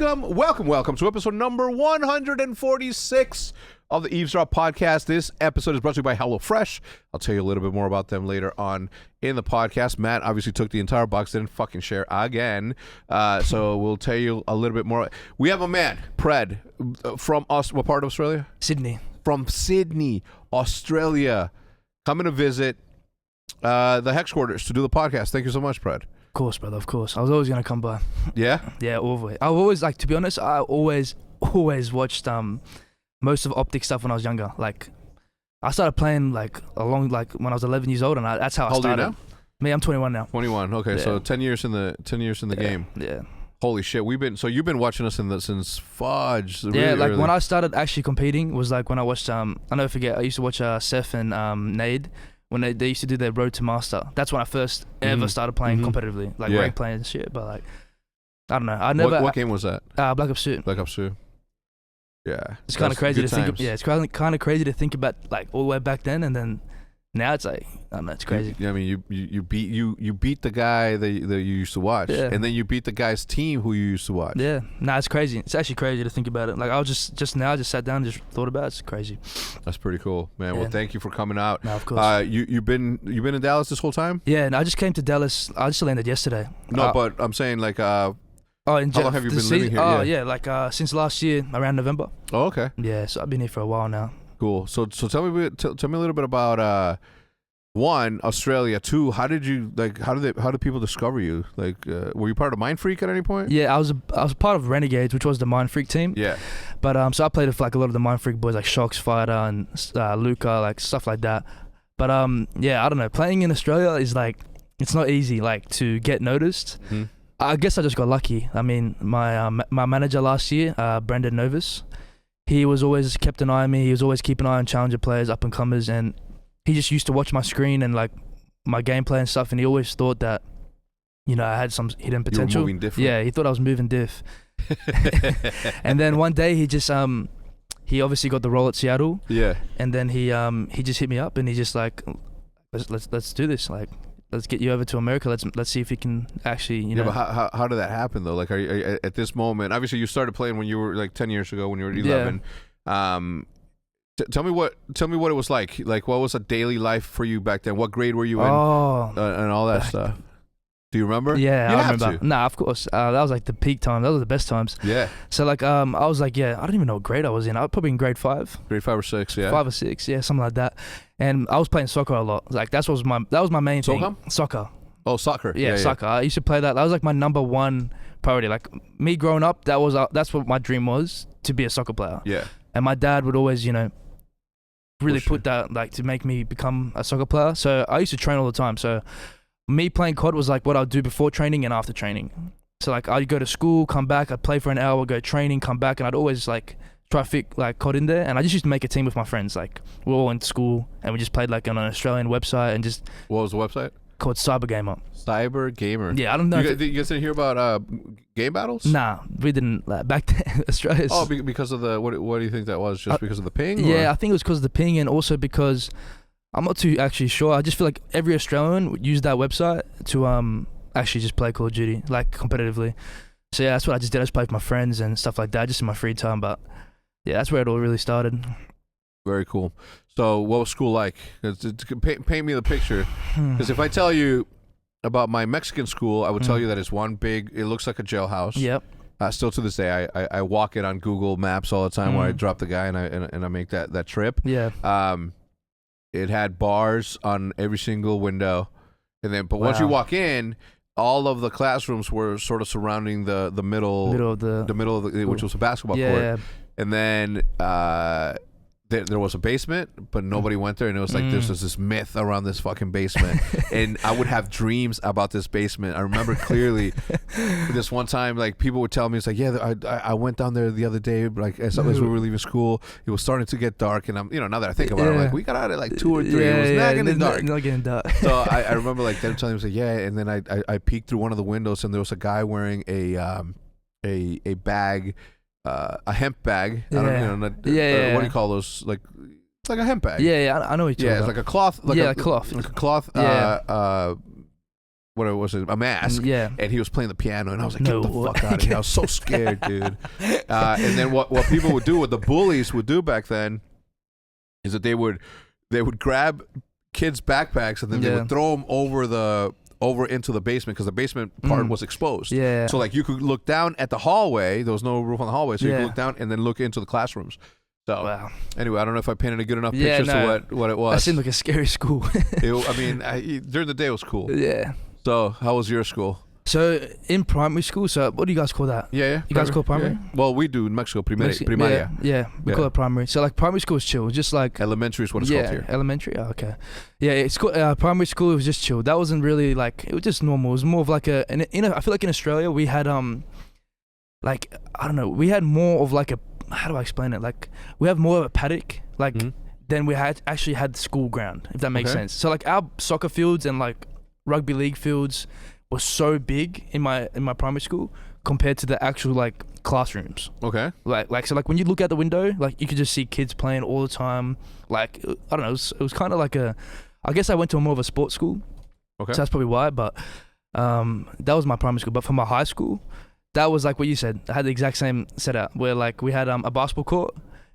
welcome to episode number 146 of the Eavesdrop podcast. This episode is brought to you by HelloFresh. I'll tell you a little bit more about them later on in the podcast. Matt obviously took the entire box, didn't fucking share again. So we'll tell you a little bit more. We have a man, Pred, from us. What part of Australia? Sydney. From Sydney, Australia, coming to visit the HECZ quarters to do the podcast. Thank you so much, Pred. Of course, brother, of course. I was always going to come by. Yeah? Yeah, always. I've always, to be honest, I always watched most of Optic stuff when I was younger. Like, I started playing, when I was 11 years old, and that's how I started. How old are you now? Me, I'm 21 now. 21, okay, yeah. so 10 years in the game. Yeah. Holy shit, you've been watching us since fudge. Really yeah, early. When I started actually competing was when I watched, I never forget, I used to watch Seth and Nade. When they used to do their Road to Master. That's when I first ever started playing competitively, rank playing and shit. But I don't know. I never. What game was that? Black Ops 2. Black Ops 2. Yeah. It's kind of crazy to think. It's kind of crazy to think about all the way back then, and then now it's I don't know. It's crazy. I mean, you beat the guy that you used to watch, and then you beat the guy's team who you used to watch. Yeah. Nah, it's crazy. It's actually crazy to think about it. I was just sat down and just thought about it. It's crazy. That's pretty cool, man. Yeah. Well, thank you for coming out. No, of course. You've been in Dallas this whole time? Yeah, and I just came to Dallas. I just landed yesterday. No, but I'm saying how long have you been living here? Oh yeah, since last year around November. Oh, okay. Yeah, so I've been here for a while now. Cool. So tell me a little bit about one, Australia. Two, how did people discover you? Were you part of Mind Freak at any point? Yeah, I was part of Renegades, which was the Mind Freak team. Yeah. But so I played with a lot of the Mind Freak boys like Shocks Fighter and Luca, stuff like that. But yeah, I don't know. Playing in Australia is it's not easy to get noticed. Mm-hmm. I guess I just got lucky. I mean, my manager last year, Brendan Novus, he was always kept an eye on me. He was always keeping an eye on challenger players, up and comers, and he just used to watch my screen and my gameplay and stuff, and he always thought that, I had some hidden potential. You were moving different. Yeah, he thought I was moving diff. And then one day he just he obviously got the role at Seattle. Yeah. And then he just hit me up and he just let's do this. Let's get you over to America. Let's see if we can actually, Yeah, but how did that happen though? Are you at this moment? Obviously, you started playing when you were 10 years ago, when you were 11. Yeah. Tell me what it was like. What was a daily life for you back then? What grade were you in? And all that stuff. Do you remember? Yeah, I remember. Nah, of course. That was the peak time. Those were the best times. Yeah. So I was I don't even know what grade I was in. I was probably in grade 5. Grade 5 or 6, yeah. 5 or 6, yeah, something like that. And I was playing soccer a lot. That was my main thing. Soccer. Oh, soccer. Yeah, soccer. I used to play that. That was my number one priority. Me growing up, that's what my dream was, to be a soccer player. Yeah. And my dad would always, really put that to make me become a soccer player. So I used to train all the time. So me playing COD was what I'd do before training and after training. So I'd go to school, come back, I'd play for an hour, go training, come back, and I'd always try to fit COD in there. And I just used to make a team with my friends. We all went to school and we just played on an Australian website and just. What was the website? Called Cyber Gamer. Cyber Gamer. Yeah, I don't know. You guys didn't hear about game battles? Nah, we didn't. Back then, Australia. Oh, because of the what do you think that was? Just because of the ping? Yeah, or? I think it was because of the ping, and also because I'm not too actually sure. I just feel every Australian would use that website to actually just play Call of Duty competitively. So yeah, that's what I just did. I just played with my friends and stuff like that, just in my free time. But yeah, that's where it all really started. Very cool. So what was school like? Paint me the picture. Because if I tell you about my Mexican school, I would tell you that it's one big, it looks like a jailhouse. Yep. Still to this day, I walk it on Google Maps all the time where I drop the guy and I make that trip. Yeah. It had bars on every single window. But once you walk in, all of the classrooms were sort of surrounding the middle of the which was a basketball court. And then there was a basement, but nobody went there, and it was there's this myth around this fucking basement. And I would have dreams about this basement. I remember clearly this one time, people would tell me, it's I went down there the other day, as we were leaving school. It was starting to get dark, and I'm, now that I think about it, we got out at 2 or 3. It was not getting dark. Not getting dark. So I remember them telling me, and then I peeked through one of the windows, and there was a guy wearing a bag. A hemp bag. I don't know. What do you call those? It's like a hemp bag. Yeah, I know what you're talking about. It's like a cloth. Cloth. Like a cloth. Yeah. what it was, a mask. Yeah. And he was playing the piano, and I was like, No get the way. fuck out of here. I was so scared, dude. And then what people would do, what the bullies would do back then, is that they would grab kids' backpacks and then they would throw them over into the basement, because the basement part was exposed. Yeah. So like you could look down at the hallway. There was no roof on the hallway, so you could look down and then look into the classrums. So wow. Anyway, I don't know if I painted a good enough picture to what it was. That seemed like a scary school. During the day it was cool. Yeah. So how was your school? So in primary school, so what do you guys call that? Yeah. You guys call it primary? Yeah. Well, we do in Mexico, primaria. Yeah, we call it primary. So like primary school is chill, just like Elementary is what it's called here. Elementary. Oh, okay. Yeah, it's called primary school. It was just chill. That wasn't really like, it was just normal. It was more of like I feel like in Australia we had like, I don't know, we had more of like how do I explain it? Like we have more of a paddock like than we actually had the school ground, if that makes sense. So like our soccer fields and like rugby league fields were so big in my primary school compared to the actual like classrooms. Okay. Like so like when you look out the window, like you could just see kids playing all the time. Like I don't know, it was kind of like I guess I went to more of a sports school. Okay. So that's probably why. But that was my primary school. But for my high school, that was like what you said. I had the exact same setup where like we had a basketball court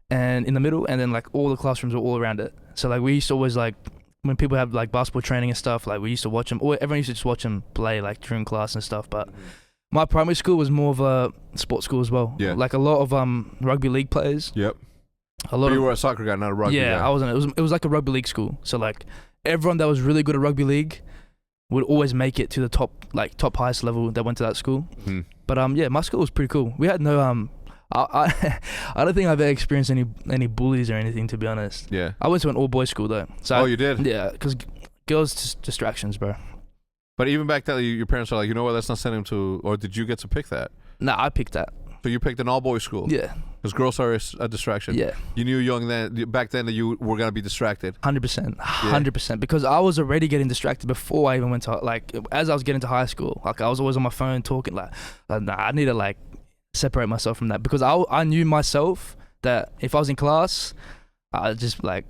and in the middle, and then like all the classrooms were all around it. So like we used to always like, when people have like basketball training and stuff, like we used to watch them, or everyone used to just watch them play like during class and stuff. But my primary school was more of a sports school as well. Yeah. Like a lot of rugby league players. Yep. You were a soccer guy, not a rugby guy. Yeah, I wasn't. It was like a rugby league school. So like everyone that was really good at rugby league would always make it to the top highest level that went to that school. Mm-hmm. But yeah, my school was pretty cool. We had no I don't think I've ever experienced any bullies or anything, to be honest. Yeah. I went to an all boys school though. So you did? Yeah, because girls just distractions, bro. But even back then, your parents are like, you know what? Let's not send him to. Or did you get to pick that? Nah, I picked that. So you picked an all boys school? Yeah. Because girls are a distraction. Yeah. You knew back then that you were gonna be distracted. 100%, 100%. Because I was already getting distracted before I even went to as I was getting to high school. Like I was always on my phone talking. Nah, I need to separate myself from that, because I knew myself that if I was in class, I just I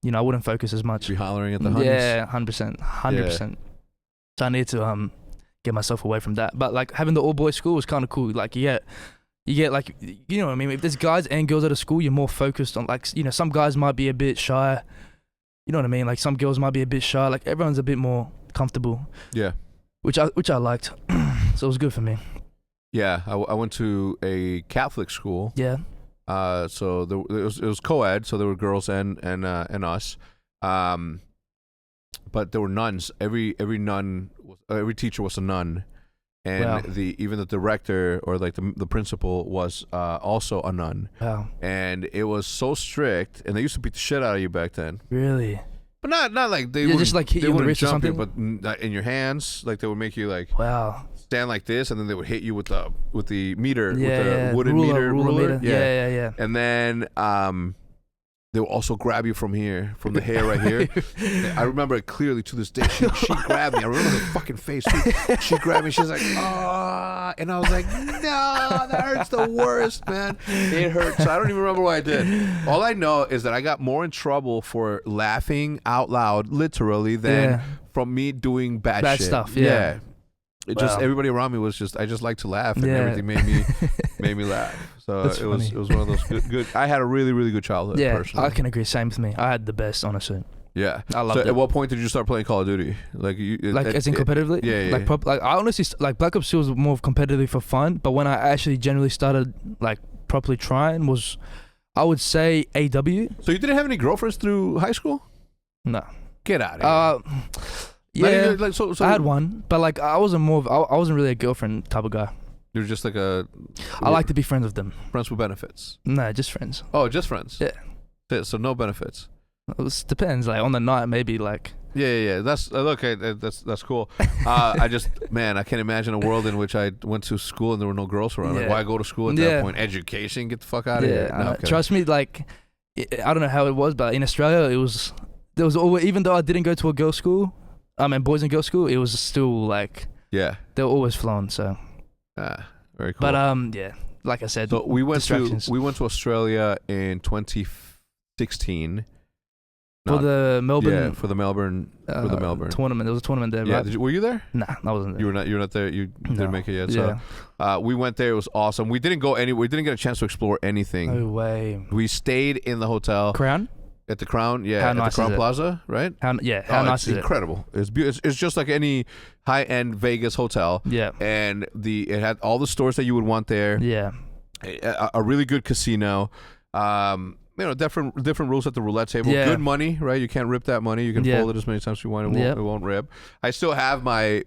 wouldn't focus as much. Be hollering at the honeys. Yeah, 100%. So I need to get myself away from that. But like having the all boys school was kind of cool. Like you get like, you know what I mean? If there's guys and girls at a school, you're more focused on some guys might be a bit shy. You know what I mean? Like some girls might be a bit shy. Like everyone's a bit more comfortable. Yeah. Which I liked. So it was good for me. Yeah, I went to a Catholic school. Yeah. So it was co-ed, so there were girls and us. But there were nuns. Every teacher was a nun, and even the director or like the principal was also a nun. Wow. And it was so strict, and they used to beat the shit out of you back then. Really? But not like they would just like hit you in the wrist or something. But in your hands, like they would make you wow. stand like this, and then they would hit you with the meter, with the wooden ruler. Yeah. And then they will also grab you from the hair right here. I remember it clearly to this day. She grabbed me. I remember her fucking face. She grabbed me. She was like, "Ah," and I was like, "No, that hurts the worst, man. It hurts." So I don't even remember what I did. All I know is that I got more in trouble for laughing out loud, literally, than from me doing bad shit. Stuff. Yeah. It just everybody around me was just I just like to laugh, and everything made me laugh. So it was one of those good. I had a really, really good childhood. Yeah, personally. I can agree. Same with me. I had the best, honestly. Yeah, I loved it. At what point did you start playing Call of Duty? As in competitively? Yeah. I honestly Black Ops 2 was more competitively for fun, but when I actually generally started properly trying was, I would say AW. So you didn't have any girlfriends through high school? No. Get out of here. Yeah, so I had one, but I wasn't I wasn't really a girlfriend type of guy. You're just like I like to be friends with them. Friends with benefits? No, just friends. Oh, just friends? Yeah. So no benefits? It depends. on the night, maybe Yeah. That's okay. That's cool. I can't imagine a world in which I went to school and there were no girls around. Like, why go to school at that point? Education, get the fuck out of here. No, trust me. I don't know how it was, but in Australia, there was always, even though I didn't go to a girls' school, and boys and girls' school, it was still they were always flowing. So. Very cool. But like I said, so we went to Australia in 2016. For the Melbourne. Yeah, for the Melbourne tournament. There was a tournament there. Yeah, right? were you there? Nah, I wasn't there. You were not there. You didn't make it yet. So we went there. It was awesome. We didn't go anywhere. We didn't get a chance to explore anything. No way. We stayed in the hotel. Crown? At the Crown, yeah. How at nice the Crown is it? Plaza, right? How nice it's is it? Incredible. It's beautiful. It's just like any high-end Vegas hotel. Yeah. And it had all the stores that you would want there. Yeah. A really good casino. Different rules at the roulette table. Yeah. Good money, right? You can't rip that money. You can fold it as many times as you want. It won't rip. I still have my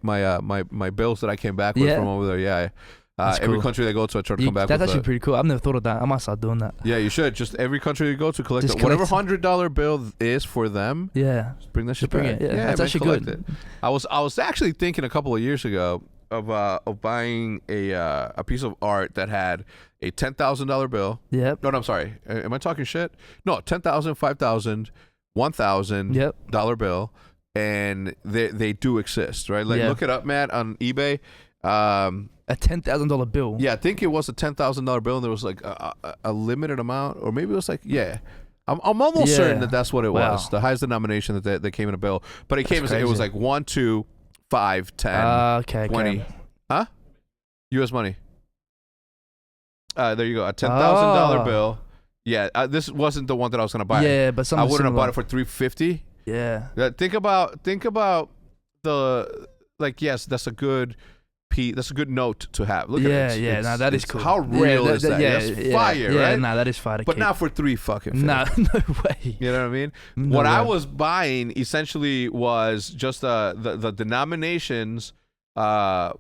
bills that I came back with from over there. Yeah. Every country they go to, I try to come back with that's actually pretty cool. I've never thought of that. I might start doing that. Yeah, you should. Just every country you go to, collect whatever $100 bill is for them. Yeah. Just bring that shit bring back. it. Yeah, that's actually good. It. I was actually thinking a couple of years ago of buying a piece of art that had a $10,000 bill. Yep. No, I'm sorry. Am I talking shit? No, $10,000, $5,000, $1,000 bill, and they do exist, right? Like look it up, Matt, on eBay. A $10,000 bill. Yeah, I think it was a $10,000 bill, and there was like a limited amount, or maybe it was like I'm almost certain that's what it was. The highest denomination that came in a bill, but it came as it was like 1, 2, 5, 10, 20. Huh? U.S. money. There you go. A $10,000 bill. Yeah, this wasn't the one that I was gonna buy. Yeah, but I wouldn't have bought it for $350. Yeah. Think about the yes, that's a good. That's a good note to have. Look at it. Now that is cool. How real is that? Yeah, that's fire, right? Yeah, that is fire. But not for $3 fucking. No way. You know what I mean? No what way. I was buying essentially was just the denominations, from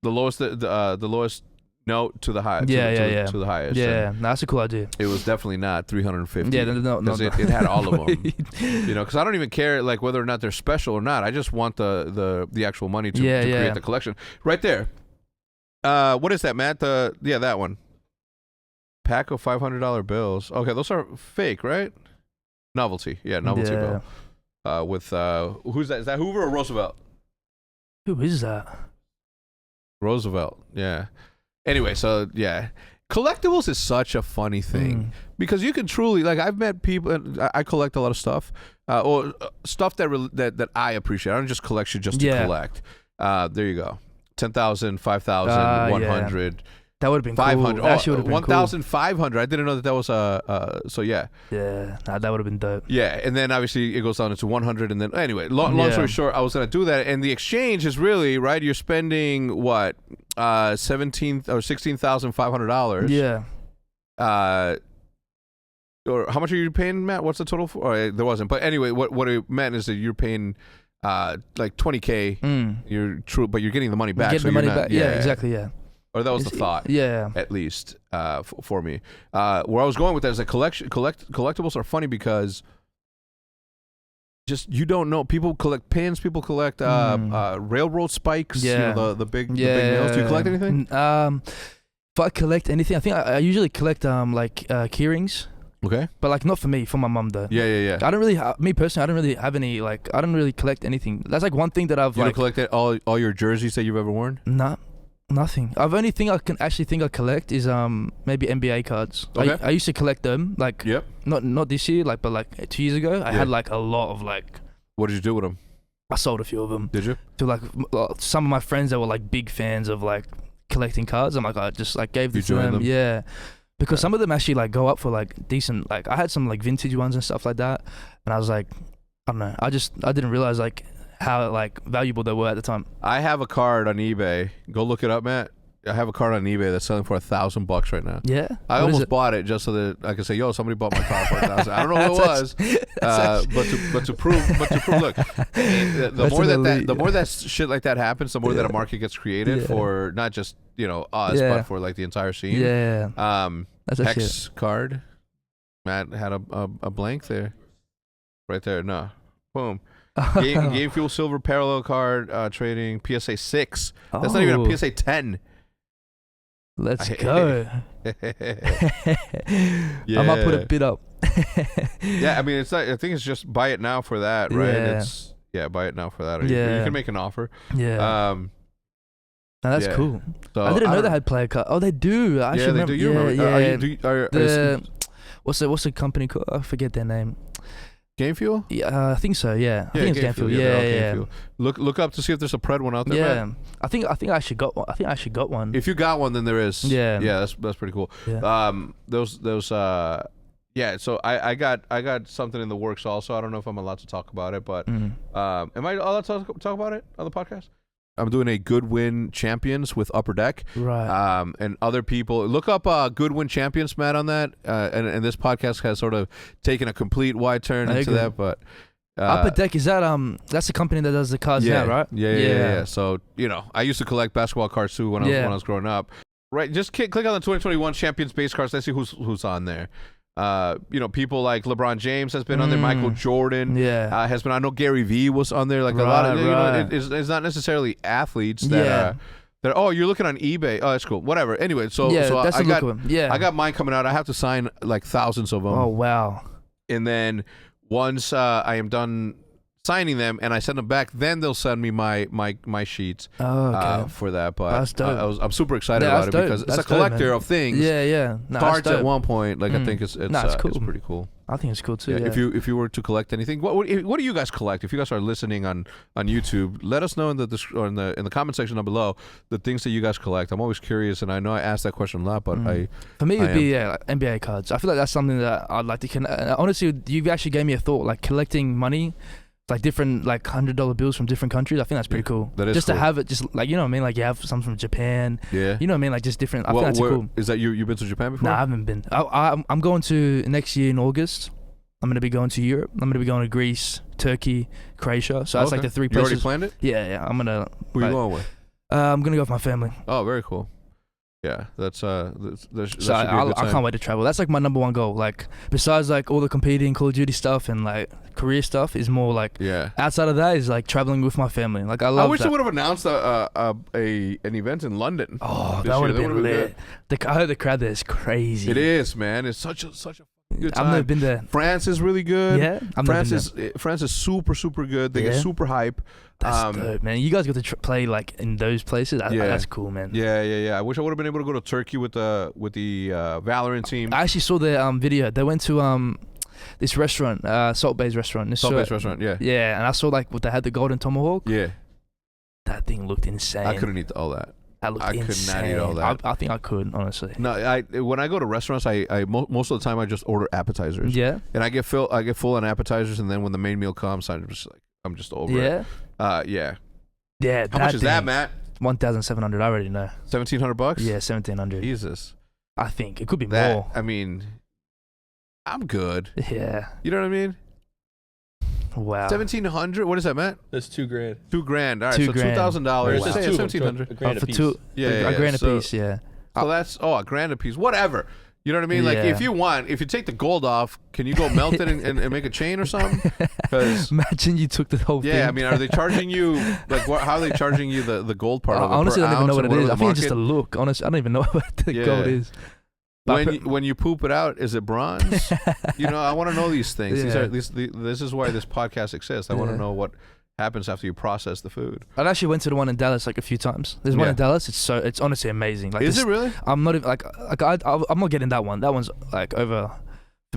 the lowest note to the highest. To the highest. Yeah, that's a cool idea. It was definitely not 350. Yeah, no. It had all of them. Because I don't even care like whether or not they're special or not. I just want the actual money to create the collection. Right there. What is that, Matt? That one. Pack of $500 bills. Okay, those are fake, right? Novelty. Yeah, novelty bill. With who's that? Is that Hoover or Roosevelt? Who is that? Roosevelt. Yeah. Anyway, so collectibles is such a funny thing because you can truly I've met people. And I collect a lot of stuff, or stuff that I appreciate. I don't just collect shit just to collect. There you go, 10,000, 5,000, 100. That would have been 500. Cool. Actually, would have been 1,500. I didn't know that was so yeah. Yeah, that would have been dope. Yeah, and then obviously it goes down into 100, and then anyway, long story short, I was gonna do that, and the exchange is really right. You're spending what, $17,000 or $16,500. Yeah. Or how much are you paying, Matt? What's the total for? Oh, there wasn't, but anyway, what it meant is that you're paying like $20K. You're true, but you're getting the money back. Getting the money back. Yeah, exactly. Yeah. Or that was the thought. Yeah. At least for me. Where I was going with that is that collectibles are funny because just you don't know. People collect pins. People collect railroad spikes. Yeah. The big nails. Do you collect anything? If I collect anything, I think I usually collect key rings. Okay. But not for me, for my mum though. Yeah. I don't really, me personally, I don't really have any I don't really collect anything. That's one thing that I've You don't collect all your jerseys that you've ever worn? Nah. Nothing. I've only thing I can actually think I collect is maybe NBA cards. Okay. I used to collect them Yep. Not this year but 2 years ago I had a lot of What did you do with them? I sold a few of them. Did you? To some of my friends that were big fans of collecting cards. I just gave them to them. Yeah. Because some of them actually go up for decent. I had some vintage ones and stuff like that, and I was I don't know. I didn't realize how valuable they were at the time. I have a card on eBay. Go look it up, Matt. I have a card on eBay that's selling for $1,000 right now. Yeah, I almost bought it just so that I could say, "Yo, somebody bought my car for $1,000." I don't know who it was, but to prove, look, the more that shit like that happens, the more that a market gets created for not just us, but for the entire scene. Yeah, that's HECZ card. Matt had a blank there, right there. No, boom. Game Fuel Silver Parallel Card Trading PSA 6. That's not even a PSA 10. Let's go. Yeah. I might put a bid up. Yeah, I mean, it's not. I think it's just buy it now for that, right? Yeah. Buy it now for that. Or you can make an offer. Yeah. Now that's cool. So I didn't know they had player cards. Oh, they do. I they do. You remember? what's the company called? I forget their name. Game Fuel? Yeah, I think so. Yeah, I think it's Game Fuel. Yeah. Fuel. Look up to see if there's a Pred one out there. Yeah, man. I think I actually got one. If you got one, then there is. Yeah, that's pretty cool. Yeah. Yeah, so I got something in the works also. I don't know if I'm allowed to talk about it, but am I allowed to talk about it on the podcast? I'm doing a Goodwin Champions with Upper Deck. Right. And other people. Look up Goodwin Champions, Matt, on that. And this podcast has sort of taken a complete wide turn into that. But Upper Deck, is that that's the company that does the cards now, right? Yeah. So, I used to collect basketball cards too when I was growing up. Right. Just click on the 2021 Champions base cards. Let's see who's on there. People like LeBron James has been on there. Michael Jordan has been. I know Gary Vee was on there. Like a lot of, it's not necessarily athletes that you're looking on eBay. Oh, that's cool. Whatever. Anyway, so I got mine coming out. I have to sign like thousands of them. Oh wow! And then once I am done signing them and I send them back, then they'll send me my sheets for that. But that's dope. I'm super excited about it because it's a collector of things. Cards at one point, I think it's cool. It's pretty cool. I think it's cool too. Yeah. If you were to collect anything, what do you guys collect? If you guys are listening on YouTube, let us know in the comment section down below the things that you guys collect. I'm always curious, and I know I asked that question a lot, but for me it'd be like NBA cards. I feel like that's something that I'd like to honestly, you actually gave me a thought, like collecting money. Like different, like $100 bills from different countries. I think that's pretty cool. That is just cool. To have it, just like, you know what I mean. Like you have some from Japan. Yeah. You know what I mean. Like just different. I think that's cool. Is that you've been to Japan before? No, I haven't been. I'm going to next year in August. I'm gonna be going to Europe. I'm gonna be going to Greece, Turkey, Croatia. So that's like the 3 places. You already planned it? Yeah. I'm gonna. Who are you going with? I'm gonna go with my family. Oh, very cool. Yeah, that's so I can't wait to travel. That's like my number one goal. Like besides like all the competing Call of Duty stuff and like career stuff is more like outside of that is like traveling with my family. Like I wish they would have announced an event in London. Oh, that would have been lit. I heard the crowd there is crazy. It is, man. It's such a good time. I've never been there. France is really good. Yeah, France is super good. They get super hype. That's dope, man. You guys got to play like in those places. That's cool, man. Yeah. I wish I would have been able to go to Turkey with the Valorant team. I actually saw their video. They went to this restaurant, Salt Bay's restaurant. Restaurant, yeah. Yeah, and I saw like they had the golden tomahawk. Yeah. That thing looked insane. I couldn't eat all that. That looked insane. Could not eat all that. I think I could, honestly. No, when I go to restaurants, I most of the time I just order appetizers. Yeah. And I get full on appetizers, and then when the main meal comes, I'm just over it. Yeah. How much is that, Matt? 1,700. I already know. $1,700? Yeah, 1,700. Jesus. I think it could be more. I mean, I'm good. Yeah. You know what I mean? Wow. 1,700. What is that, Matt? That's $2,000. $2,000. All right, so $2,000. Wow. Say $1,700. A grand a piece. A grand a piece. Yeah. So that's a grand a piece. Whatever. You know what I mean? Like if you take the gold off, can you go melt it and make a chain or something? Imagine you took the whole thing. Yeah, I mean, are they charging you like how are they charging you the gold part of it? Honestly, I don't even know what it is. I think it's just a look. Honestly, I don't even know what the gold is. When you poop it out, is it bronze? I want to know these things. Yeah. This is why this podcast exists. I want to know what happens after you process the food. I actually went to the one in Dallas like a few times. There's one in Dallas. It's honestly amazing. Like, is it really? I'm not even I'm not getting that one. That one's like over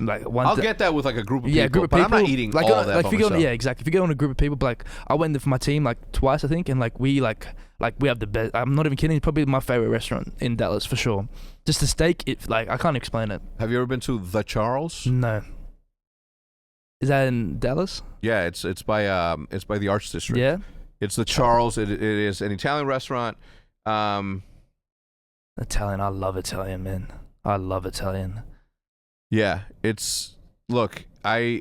like one. I'll get that with like a group of people. Yeah, group of people. But I'm not eating like, all that. Like if you go, exactly. If you get on a group of people, but like I went there for my team like twice I think, and like we have the best. I'm not even kidding. It's probably my favorite restaurant in Dallas for sure. Just the steak. I can't explain it. Have you ever been to the Charles? No. Is that in Dallas? Yeah, it's by the Arts District. Yeah, it's the Charles. It is an Italian restaurant. Italian. I love Italian, man. I love Italian. Yeah, it's look. I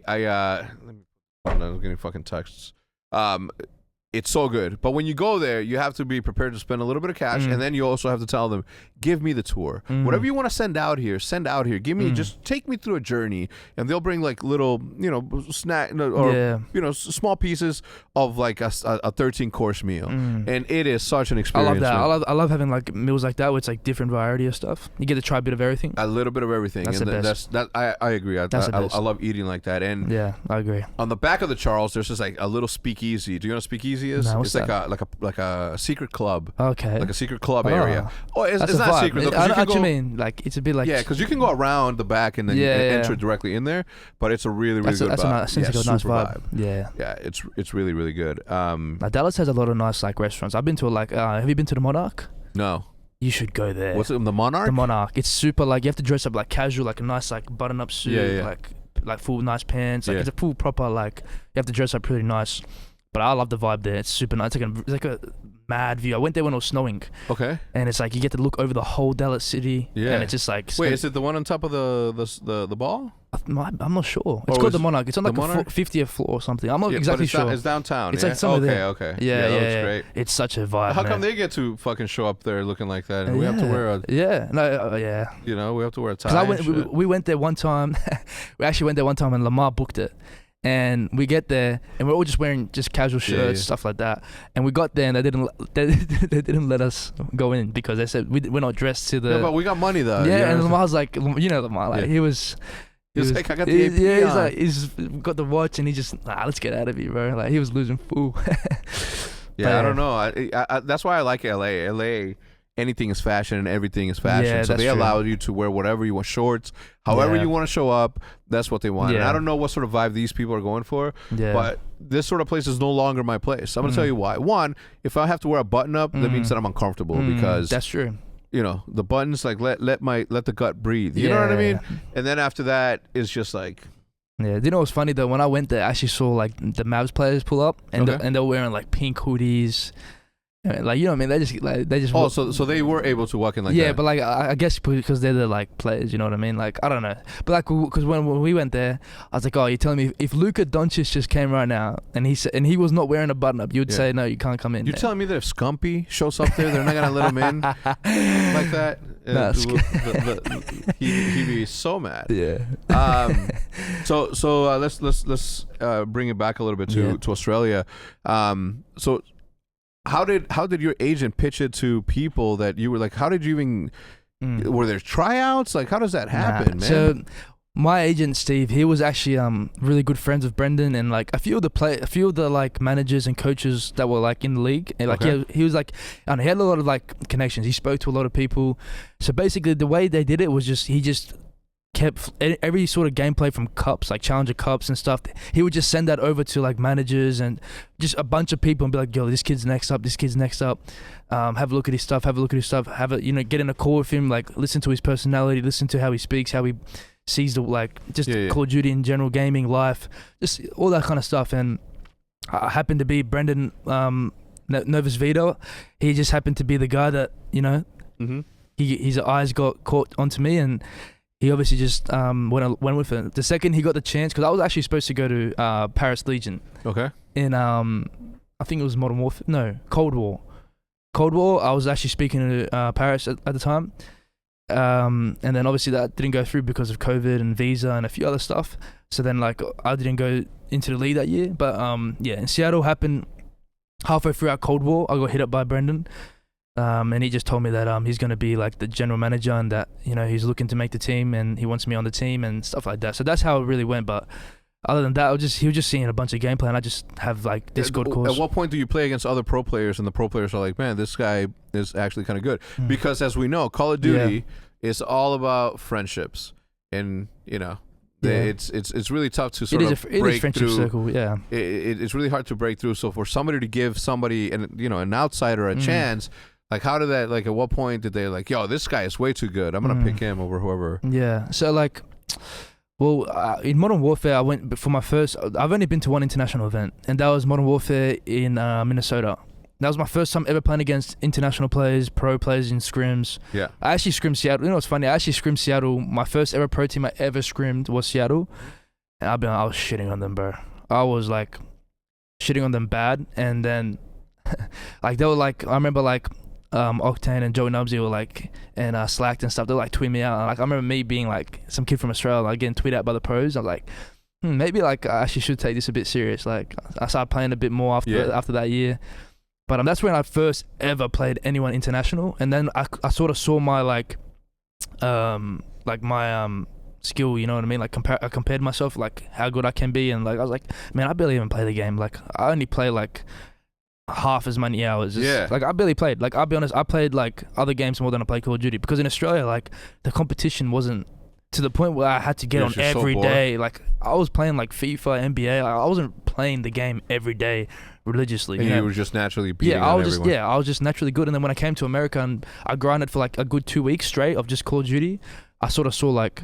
was getting fucking texts. It's so good. But when you go there, you have to be prepared to spend a little bit of cash, and then you also have to tell them, give me the tour. Whatever you want to send out here, send out here. Give me, just take me through a journey. And they'll bring like little, snack or, small pieces of like a 13-course meal. And it is such an experience. I love that. I love having like meals like that where it's like different variety of stuff. You get to try a bit of everything. A little bit of everything. That's and the best. I agree. I love eating like that. And yeah, I agree. On the back of the Charles, there's just like a little speakeasy. Do you know what a speakeasy HECZ is? No, it's like a secret club. Okay. Like a secret club area. Oh, it's not secret though. I know what you mean. Like it's a bit like because you can go around the back and then enter directly in there. But it's a really good vibe. That's a nice vibe. Yeah, it's really really good. Like Dallas has a lot of nice like restaurants. I've been to have you been to the Monarch? No. You should go there. What's it? The Monarch? The Monarch. It's super like you have to dress up like casual, like a nice like button-up suit, like full nice pants. Like it's a full proper like you have to dress up pretty nice. But I love the vibe there. It's super nice. It's like a mad view. I went there when it was snowing. Okay. And it's like you get to look over the whole Dallas city. Yeah. And it's just like wait, is it the one on top of the ball? I'm not sure. It's called the Monarch. It's on like the 50th floor or something. I'm not exactly sure. It's downtown. It's like somewhere there. Okay. Yeah, that's great. It's such a vibe. How come they get to fucking show up there looking like that, and we have to wear a You know, we have to wear a tie. We went there one time. We actually went there one time, and Lamar booked it. And we get there, and we're all just wearing just casual shirts, stuff like that. And we got there, and they didn't let us go in because they said we're not dressed to the. Yeah, but we got money though. Yeah, and Lamar's like, Lamar, like he was like, I got the AP on. He's got the watch, and he just let's get out of here, bro. Like he was losing fool. I don't know. I that's why I like LA. LA. Anything is fashion and everything is fashion. Yeah, so they allow you to wear whatever you want, shorts, however you want to show up. That's what they want. And I don't know what sort of vibe these people are going for, but this sort of place is no longer my place. I'm going to tell you why. One, if I have to wear a button up, that means that I'm uncomfortable because that's true. You know, the buttons like let the gut breathe. You know what I mean? And then after that, it's just like. Yeah, you know what's funny though? When I went there, I actually saw like the Mavs players pull up, and they were wearing like pink hoodies. Like you know what I mean? They just. Oh, so they were able to walk in like that. Yeah, but like I guess because they're the like players, you know what I mean? Like I don't know, but like because when we went there, I was like, oh, you're telling me if Luka Doncic just came right now and he was not wearing a button up, you'd say no, you can't come in. You're telling me that if Scumpy shows up there, they're not gonna let him in like that? He'd be so mad. Yeah. So let's bring it back a little bit to Australia. So. How did your agent pitch it to people that you were like? How did you even? Were there tryouts? Like, how does that happen, man? So, my agent Steve, he was actually really good friends with Brendan and like a few of the like managers and coaches that were like in the league. And like he was like, I don't know, he had a lot of like connections. He spoke to a lot of people. So basically, the way they did it was he just kept every sort of gameplay from cups, like Challenger Cups and stuff. He would just send that over to like managers and just a bunch of people and be like, yo, this kid's next up. Have a look at his stuff. Get in a call with him, like listen to his personality, listen to how he speaks, how he sees the like Call of Duty in general, gaming, life, just all that kind of stuff. And I happened to be Brendan Novus Vito. He just happened to be the guy that, his eyes got caught onto me, and he obviously just went with it. The second he got the chance, because I was actually supposed to go to Paris Legion. Okay. In I think it was Modern Warfare. No, Cold War. Cold War. I was actually speaking to Paris at the time, and then obviously that didn't go through because of COVID and visa and a few other stuff. So then like I didn't go into the league that year. But in Seattle happened halfway through our Cold War. I got hit up by Brendan. And he just told me that he's going to be like the general manager and that, he's looking to make the team and he wants me on the team and stuff like that. So that's how it really went. But other than that, he was just seeing a bunch of gameplay, and I just have like Discord calls. At what point do you play against other pro players and the pro players are like, man, this guy is actually kind of good? Because as we know, Call of Duty is all about friendships, and it's really tough to sort of break through. Circle, it's really hard to break through. So for somebody to give somebody an outsider a chance. Like, how did that, like, at what point did they, like, yo, this guy is way too good. I'm going to pick him over whoever. Yeah. So, like, in Modern Warfare, I went for my first, I've only been to one international event, and that was Modern Warfare in Minnesota. That was my first time ever playing against international players, pro players in scrims. Yeah. I actually scrimmed Seattle. You know what's funny? I actually scrimmed Seattle. My first ever pro team I ever scrimmed was Seattle. And I was shitting on them, bro. I was, like, shitting on them bad. And then, like, they were, like, I remember, like, Octane and Joe Nubsy were like, and Slacked and stuff, they were like tweeting me out. Like I remember me being like some kid from Australia, like getting tweeted out by the pros. I'm like, maybe like I actually should take this a bit serious. Like I started playing a bit more after that year. But that's when I first ever played anyone international, and then I sort of saw my like my skill, you know what I mean? Like I compared myself like how good I can be, and like I was like, man, I barely even play the game. Like I only play like half as many hours. Yeah. Like I barely played. Like I'll be honest, I played like other games more than I played Call of Duty because in Australia, like the competition wasn't to the point where I had to get on every day. Like I was playing like FIFA, NBA. Like, I wasn't playing the game every day religiously. And you were just naturally beating I was just naturally good. And then when I came to America and I grinded for like a good 2 weeks straight of just Call of Duty, I sort of saw like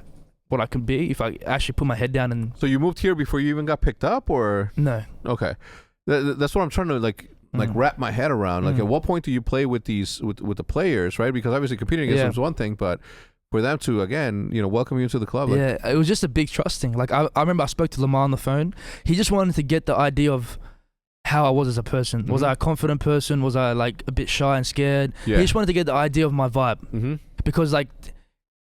what I could be if I actually put my head down and. So you moved here before you even got picked up, or no? Okay, that's what I'm trying to like wrap my head around. Like, at what point do you play with these with the players, right? Because obviously competing against them is one thing, but for them to again, welcome you to the club. Like, yeah, it was just a big trust thing. Like I remember I spoke to Lamar on the phone. He just wanted to get the idea of how I was as a person. Was I a confident person? Was I like a bit shy and scared? Yeah. He just wanted to get the idea of my vibe because like.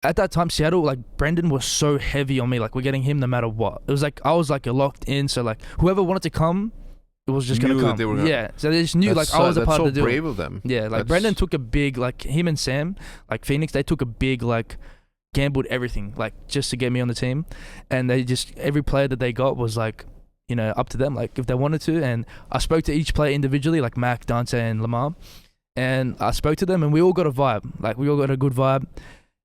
At that time, Seattle, like, Brendan was so heavy on me. Like, we're getting him no matter what. It was like, I was, like, locked in. So, like, whoever wanted to come, it was just going to come. They were gonna, so they just knew, like, I was a part of the deal. That's so brave of them. Yeah, like, Brendan took a big, like, him and Sam, like, Phoenix, they took a big, like, gambled everything, like, just to get me on the team. And they just, every player that they got was, like, up to them, like, if they wanted to. And I spoke to each player individually, like, Mac, Dante, and Lamar. And I spoke to them, and we all got a vibe. Like, we all got a good vibe.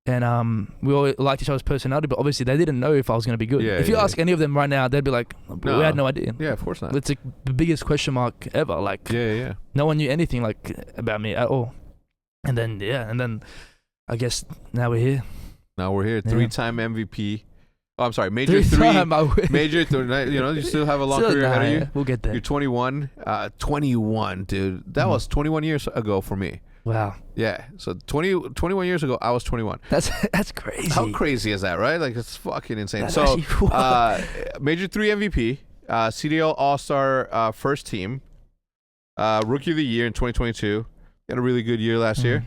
And we all liked each other's personality, but obviously they didn't know if I was going to be good. If you ask any of them right now, they'd be like, we had no idea. Yeah, of course not. It's like the biggest question mark ever. Like, no one knew anything like about me at all. And then I guess now we're here. Three-time MVP. Oh, I'm sorry, Major 3. You still have a long career ahead of you. We'll get there. You're 21. 21, dude. That was 21 years ago for me. Wow. Yeah. So 21 years ago, I was 21. That's crazy. How crazy is that, right? Like, it's fucking insane. That's so, Major 3 MVP, CDL All-Star first team, Rookie of the Year in 2022. Had a really good year last year.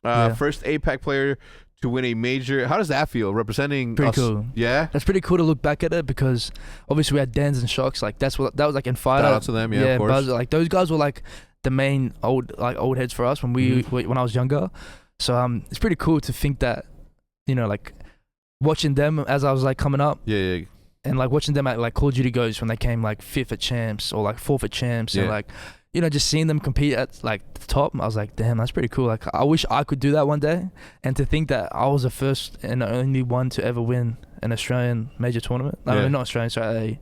First APAC player to win a major. How does that feel, representing pretty us? Cool. Yeah? That's pretty cool to look back at it because obviously we had Dans and Shocks. Like, that was like in Fighter. Shout out to them, of course. Buzz, like, those guys were like the main old heads for us when when I was younger. So it's pretty cool to think that, like watching them as I was like coming up. Yeah. And like watching them at like Call of Duty Goes when they came like 5th at champs or like 4th at champs and like, just seeing them compete at like the top, I was like, damn, that's pretty cool. Like, I wish I could do that one day. And to think that I was the first and the only one to ever win an Australian major tournament. I mean, not Australian, sorry, a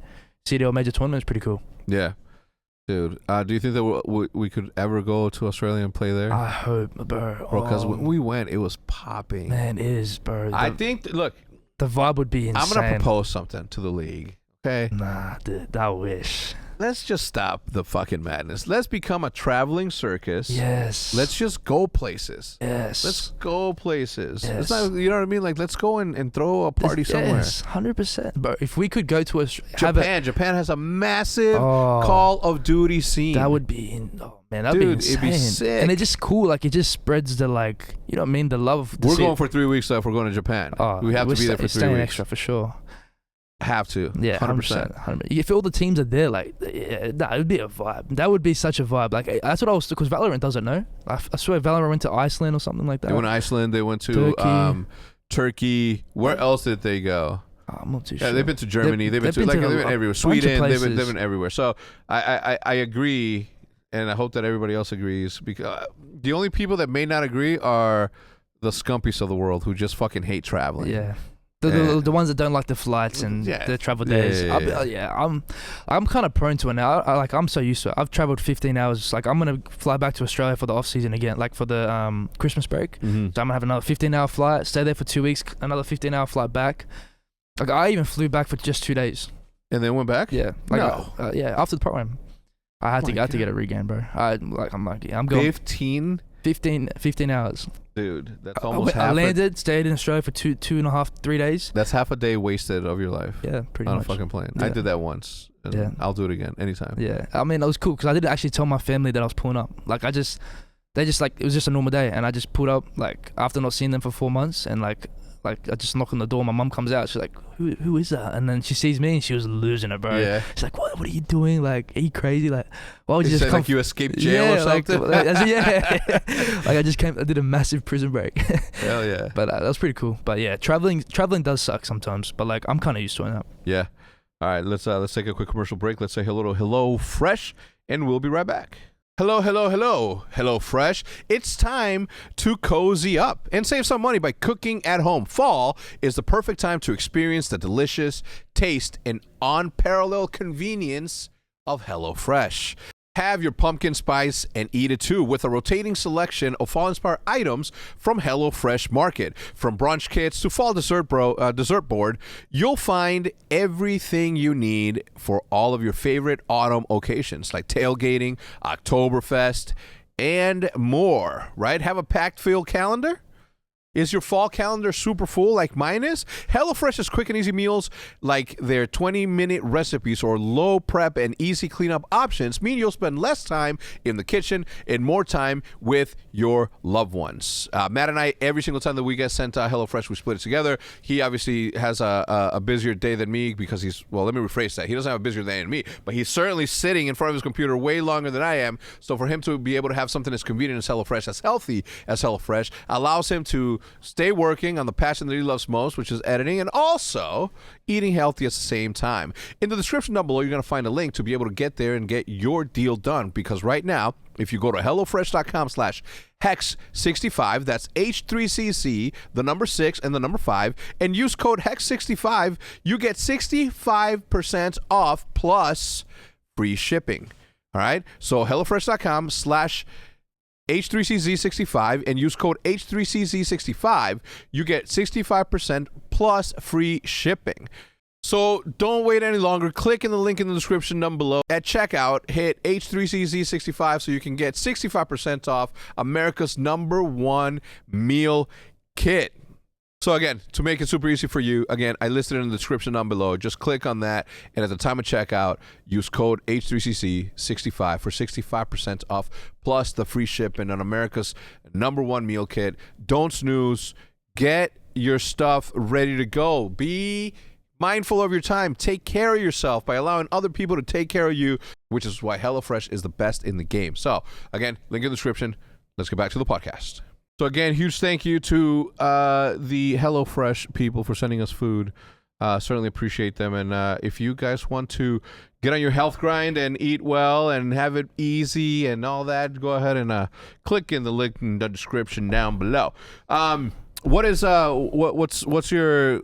CDL major tournament is pretty cool. Yeah. Dude, do you think that we could ever go to Australia and play there? I hope, bro. Because when we went, it was popping. Man, it is, bro. I think, look. The vibe would be insane. I'm going to propose something to the league, okay? Nah, dude, I wish. Let's just stop the fucking madness. Let's become a traveling circus. Yes. Let's just go places. Yes. Let's go places. Yes. It's not, you know what I mean? Like, let's go and throw a party somewhere. Yes, 100%. But if we could go to Japan has a massive Call of Duty scene. That would be, that'd be insane. It'd be sick. And it's just cool. Like, it just spreads the, like, you know what I mean? The love. We're going for 3 weeks, though, if we're going to Japan. We have to be there for 3 weeks. Extra for sure. Have to. Yeah, 100%. If all the teams are there, like, it would be a vibe. That would be such a vibe. Like, that's what I was, because Valorant doesn't know. I swear Valorant went to Iceland or something like that. They went to Iceland. They went to Turkey. Where else did they go? I'm not too sure. Yeah, they've been to Germany. They've been everywhere. Sweden. They've been everywhere. So I agree, and I hope that everybody else agrees, because the only people that may not agree are the scumpies of the world who just fucking hate traveling. Yeah. The ones that don't like the flights and the travel days. I'm kind of prone to it now. I'm so used to it. I've traveled 15 hours. Like, I'm gonna fly back to Australia for the off season again, like for the Christmas break. So I'm gonna have another 15-hour flight, stay there for 2 weeks, another 15-hour flight back. Like, I even flew back for just 2 days. And then went back? Yeah. Like, no. After the program, I had to get a regain, bro. I'm going 15 hours. Dude, that's almost I landed, stayed in Australia for 2.5, 3 days. That's half a day wasted of your life. Yeah, pretty much. On a fucking plane. Yeah. I did that once. And I'll do it again anytime. Yeah. I mean, it was cool because I didn't actually tell my family that I was pulling up. Like, they just like, it was just a normal day, and I just pulled up, like, after not seeing them for 4 months, and like I just knock on the door. My mum comes out. She's like, "Who is that?" And then she sees me, and she was losing it, bro. Yeah. She's like, "What are you doing? Like, are you crazy? Like, why would you just come?" Like you escaped jail or something? Like, I just came. I did a massive prison break. Hell yeah. But that was pretty cool. But yeah, traveling does suck sometimes. But like, I'm kind of used to it now. Yeah. All right. Let's take a quick commercial break. Let's say hello to Hello Fresh, and we'll be right back. Hello Fresh. It's time to cozy up and save some money by cooking at home. Fall is the perfect time to experience the delicious taste and unparalleled convenience of HelloFresh. Have your pumpkin spice and eat it too with a rotating selection of fall-inspired items from HelloFresh Market. From brunch kits to fall dessert board, you'll find everything you need for all of your favorite autumn occasions like tailgating, Oktoberfest, and more, right? Have a packed-filled calendar? Is your fall calendar super full like mine is? HelloFresh's quick and easy meals like their 20-minute recipes or low prep and easy cleanup options mean you'll spend less time in the kitchen and more time with your loved ones. Matt and I, every single time that we get sent HelloFresh, we split it together. He obviously has a busier day than me because let me rephrase that. He doesn't have a busier day than me, but he's certainly sitting in front of his computer way longer than I am. So for him to be able to have something as convenient as HelloFresh, as healthy as HelloFresh, allows him to stay working on the passion that he loves most, which is editing, and also eating healthy at the same time. In the description down below, you're going to find a link to be able to get there and get your deal done, because right now, if you go to HelloFresh.com/HECZ65, that's H3CZ, the number 6 and the number 5, and use code HECZ65, you get 65% off plus free shipping. All right? So HelloFresh.com/H3CZ65 and use code H3CZ65, you get 65% plus free shipping. So don't wait any longer. Click in the link in the description down below. At checkout, hit H3CZ65 so you can get 65% off America's #1 meal kit. So again, to make it super easy for you, again, I listed it in the description down below. Just click on that, and at the time of checkout, use code H3CZ65 for 65% off, plus the free shipping on America's #1 meal kit. Don't snooze. Get your stuff ready to go. Be mindful of your time. Take care of yourself by allowing other people to take care of you, which is why HelloFresh is the best in the game. So again, link in the description. Let's get back to the podcast. So again, huge thank you to the HelloFresh people for sending us food. Certainly appreciate them. And if you guys want to get on your health grind and eat well and have it easy and all that, go ahead and click in the link in the description down below. What's your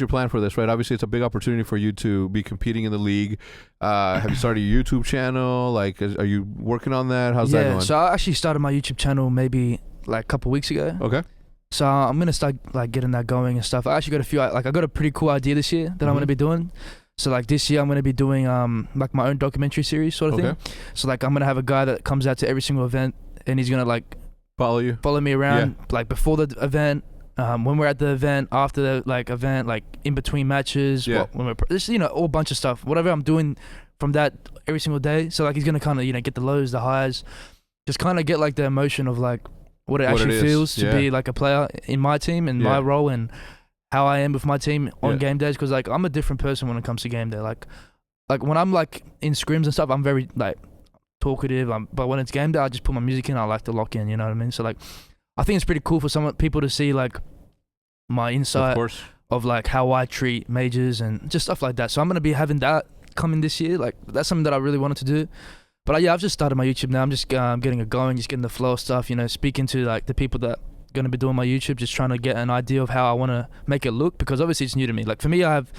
plan for this? Right, obviously it's a big opportunity for you to be competing in the league. Have you started a YouTube channel? Like, are you working on that? How's that going? So I actually started my YouTube channel maybe like a couple weeks ago. Okay. So I'm gonna start like getting that going and stuff. I actually got I got a pretty cool idea this year that I'm gonna be doing. So like this year I'm gonna be doing like my own documentary series sort of thing. So like I'm gonna have a guy that comes out to every single event and he's gonna like follow me around, like before the event, when we're at the event, after the like event, like in between matches, when we're just, a whole bunch of stuff, whatever I'm doing from that every single day. So like he's gonna kind of get the lows, the highs, just kind of get like the emotion of like what it actually feels to be like a player in my team and my role and how I am with my team on game days, because like I'm a different person when it comes to game day. Like when I'm like in scrims and stuff, I'm very like talkative, but when it's game day I just put my music in. I like to lock in, you know what I mean? So like I think it's pretty cool for people to see like my insight of like how I treat majors and just stuff like that. So I'm gonna be having that coming this year. Like that's something that I really wanted to do. But I've just started my YouTube now. I'm just getting it going, just getting the flow of stuff, speaking to like the people that are going to be doing my YouTube, just trying to get an idea of how I want to make it look, because obviously it's new to me. Like for me, I have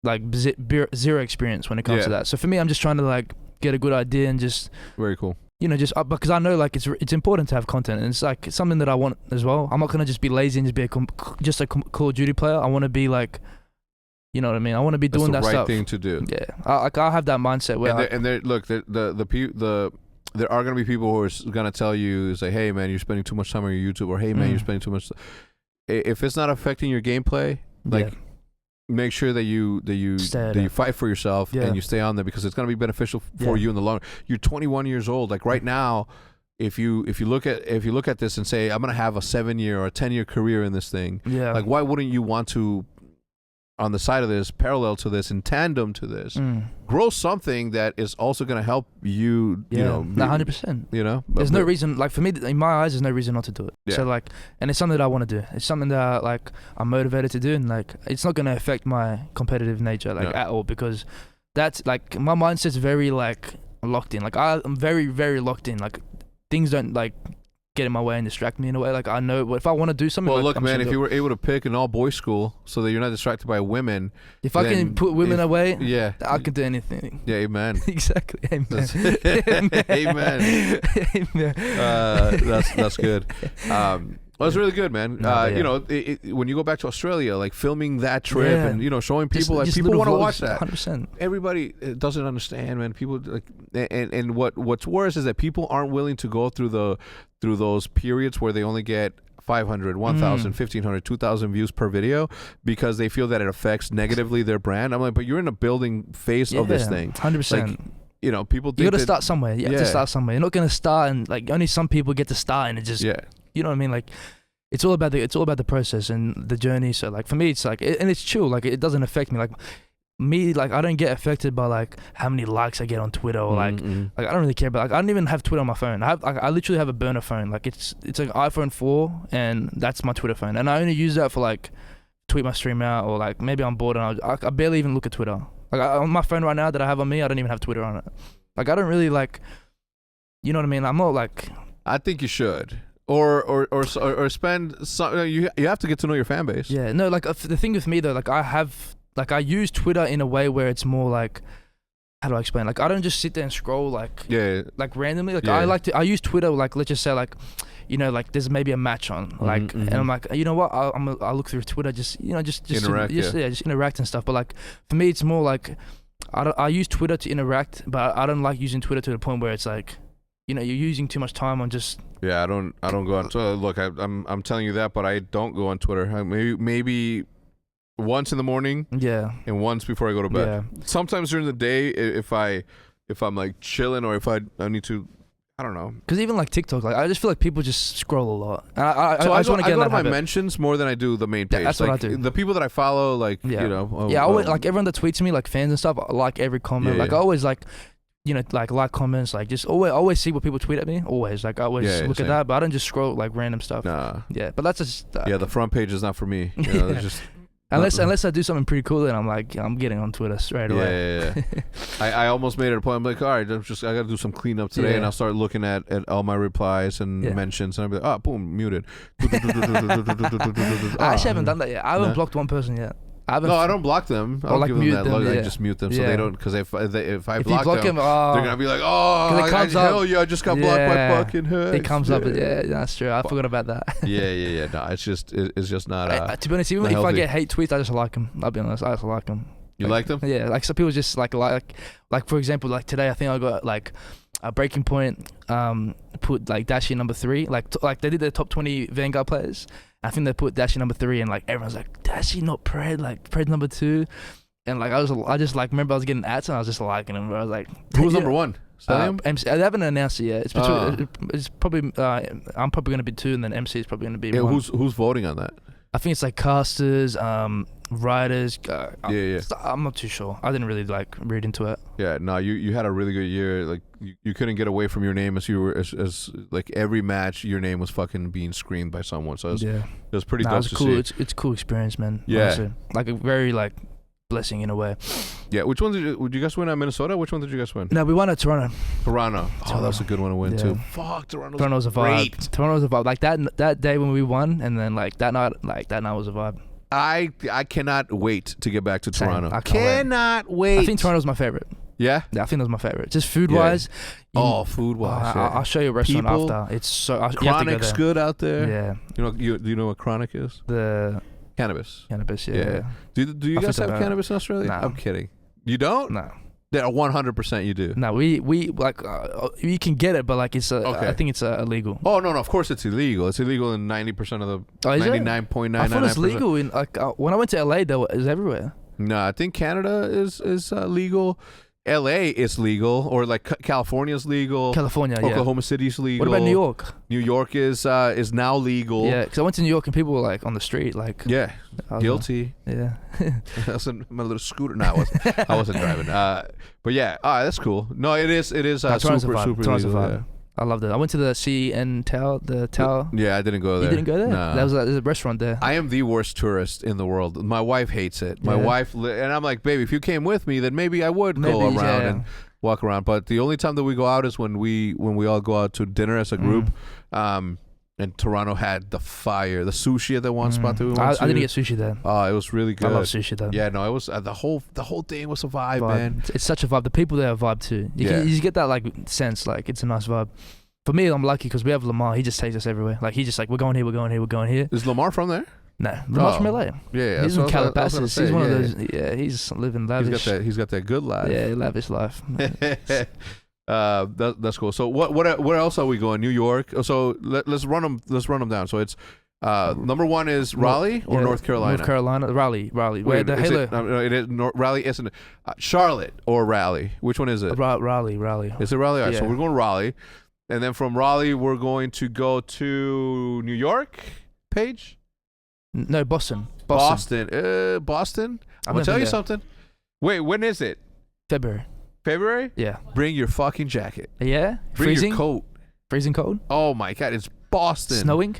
like zero experience when it comes to that. So for me, I'm just trying to like get a good idea and just very cool. Just because I know like it's important to have content, and it's like it's something that I want as well. I'm not going to just be lazy and just be a Call of Duty player. I want to be like, you know what I mean? I want to be doing that stuff. That's the right thing to do. Yeah, I have that mindset where there are going to be people who are going to tell you, say, hey man, you're spending too much time on your YouTube, or hey man, you're spending too much. If it's not affecting your gameplay, like make sure that you fight for yourself and you stay on there, because it's going to be beneficial for you in the long. You're 21 years old. Like right now, if you look at this and say, I'm going to have a 7-year or a 10-year career in this thing, like why wouldn't you want to, on the side of this, parallel to this, in tandem to this, grow something that is also going to help you, 100%. There's no reason, like for me, in my eyes, there's no reason not to do it. So like, and it's something that I want to do. It's something that like I'm motivated to do, and like it's not going to affect my competitive nature at all, because that's like my mindset's very like locked in. Like I'm very, very locked in. Like things don't like get in my way and distract me in a way. Like I know if I want to do something. Well, like, look, man, if you were able to pick an all-boys school so that you're not distracted by women, if I can put women away, yeah, I can do anything. Yeah, amen. Exactly, amen. Amen. Amen. That's good. Well, it's really good, man. You know, when you go back to Australia, like filming that trip and you know showing people, like people want to watch that. 100%. Everybody doesn't understand, man. People like, and what's worse is that people aren't willing to go through those periods where they only get 500, 1,000, 1,500, 2,000 views per video because they feel that it affects negatively their brand. I'm like, but you're in a building phase of this thing. 100%. Like, you know, people think you got to start somewhere. You have to start somewhere. You're not going to start and like only some people get to start and it just you know what I mean? Like it's all about the process and the journey. So like for me, it's like and it's chill. Like it doesn't affect me. Like me, like I don't get affected by like how many likes I get on Twitter or like I don't really care about. Like I don't even have Twitter on my phone. I literally have a burner phone. Like it's an iPhone 4 and that's my Twitter phone. And I only use that for like tweet my stream out or like maybe I'm bored and I barely even look at Twitter. Like on my phone right now that I have on me, I don't even have Twitter on it. Like I don't really like, you know what I mean? I'm not like. I think you should. Or spend some. You have to get to know your fan base. Yeah, no, like the thing with me though, like I use Twitter in a way where it's more like, how do I explain? Like I don't just sit there and scroll like like randomly. Like I use Twitter like let's just say like, you know, like there's maybe a match on like and I'm like, you know what? I'll look through Twitter just interact, just interact and stuff. But like for me, it's more like I use Twitter to interact, but I don't like using Twitter to the point where it's like, you know, you're using too much time on just. Yeah, I don't go on. So look, I'm telling you that, but I don't go on Twitter. Maybe once in the morning. Yeah. And once before I go to bed. Yeah. Sometimes during the day, if I'm like chilling or if I need to, I don't know. Because even like TikTok, like I just feel like people just scroll a lot. And I just want to get in that habit. I go to my mentions more than I do the main page. That's like, what I do. The people that I follow, like you know. I always like everyone that tweets me, like fans and stuff. I like every comment. Like I always like. You know, like comments, like just always see what people tweet at me. Always, like I always look at that, but I don't just scroll like random stuff. Nah. Yeah, but that's just. The front page is not for me. You know, just unless I do something pretty cool, then I'm getting on Twitter straight away. Yeah. I almost made it a point. I'm like, all right, I got to do some cleanup today, and I'll start looking at all my replies and mentions, and I'll be like, oh, boom, muted. I actually haven't done that yet. I haven't blocked one person yet. I don't block them. I'll like give them that look. I just mute them so they don't. Because if I block them, they're gonna be like, oh, hell yeah, I just got blocked by fucking her. It comes up. Yeah, that's true. I forgot about that. Yeah. No, it's just not. To be honest, even if I get hate tweets, I just like them. I'll be honest, I just like them. You like them? Yeah, like some people just like for example, like today I think I got like a Breaking Point put like Dashi number 3, like they did the top 20 Vanguard players. I think they put Dashi number 3 and like everyone's like Dashi not Pred, like Pred number 2, and like I just like remember I was getting ads and I was just liking them. I was like, who's number 1? MC, they haven't announced it yet. It's between, it's probably I'm probably gonna be 2 and then MC is probably gonna be 1. Who's voting on that? I think it's like casters, writers. I'm not too sure. I didn't really like read into it. Yeah, no, you had a really good year. Like you couldn't get away from your name as you were as like every match your name was fucking being screamed by someone. So it was pretty dope to cool. see. It's a cool experience, man. Yeah, honestly. Like a very like blessing in a way. Yeah, which one did you guys win at Minnesota? Which one did you guys win? No, we won at Toronto. Oh, that's a good one to win too. Fuck, Toronto's a vibe. Toronto's a vibe. Like that day when we won, and then like that night was a vibe. I cannot wait to get back to Toronto. I cannot wait. I think Toronto's my favorite. Yeah, I think that's my favorite. Just food wise. Food wise. I'll show you a restaurant after. It's so. Chronic's good out there. Yeah. Do you know what Chronic is? The cannabis. Yeah. Do you guys have cannabis in Australia? Nah. I'm kidding. You don't? No. Yeah, 100% you do. No, we like you can get it, but like it's I think it's illegal. Oh no, of course it's illegal. It's illegal in 90% of the 99.999%. I thought it's legal in like when I went to LA, though, it was everywhere. No, I think Canada is legal. LA is legal, or like California is legal. Oklahoma City's legal. What about New York? New York is now legal. Yeah, because I went to New York and people were like on the street, like guilty. Yeah, I was in my little scooter. No, I wasn't driving. But yeah, that's cool. No, it is super legal. I loved it. I went to the CN Tower. The tower. Yeah, I didn't go there. You didn't go there? No. There's a restaurant there. I am the worst tourist in the world. My wife hates it. My wife, and I'm like, baby, if you came with me, then maybe I would go around and walk around. But the only time that we go out is when we all go out to dinner as a group. And Toronto had the sushi at the one spot that we went to. I didn't get sushi there. Oh, it was really good. I love sushi there. Yeah, no, it was the whole thing was a vibe, man. It's such a vibe. The people there are a vibe too. You just get that like sense, like it's a nice vibe. For me, I'm lucky because we have Lamar. He just takes us everywhere. Like he's just like, we're going here, we're going here, we're going here. Is Lamar from there? No, Lamar's from LA. Yeah. He's from Calabasas. He's one of those. Yeah, he's living lavish. He's got that good life. Yeah, lavish life. That's cool. So where else are we going? New York. So let's run them down. So it's number one is Raleigh or North Carolina. North Carolina, Raleigh. Where the Halo? It is Raleigh. Isn't Charlotte or Raleigh? Which one is it? Raleigh. Is it Raleigh? All right, so we're going Raleigh, and then from Raleigh we're going to go to New York. Paige? No, Boston. Boston. I'm gonna tell you something. Wait, when is it? February? Yeah. Bring your fucking jacket. Yeah? Bring your coat. Freezing cold? Oh my God, it's Boston. Snowing?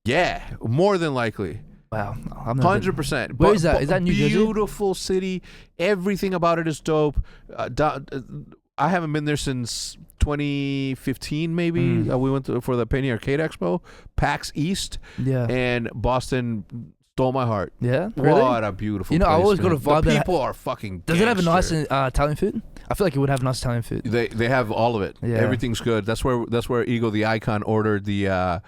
Yeah, more than likely. Wow. 100%. Where is that? Is that New Jersey? Beautiful city. Everything about it is dope. I haven't been there since 2015 maybe. We went for the Penny Arcade Expo, PAX East. Yeah. And Boston stole my heart. Yeah, really? What a beautiful place, I always got a vibe. The people are fucking Does it have a nice Italian food? I feel like it would have nice Italian food. They have all of it. Yeah. Everything's good. That's where Ego the Icon ordered the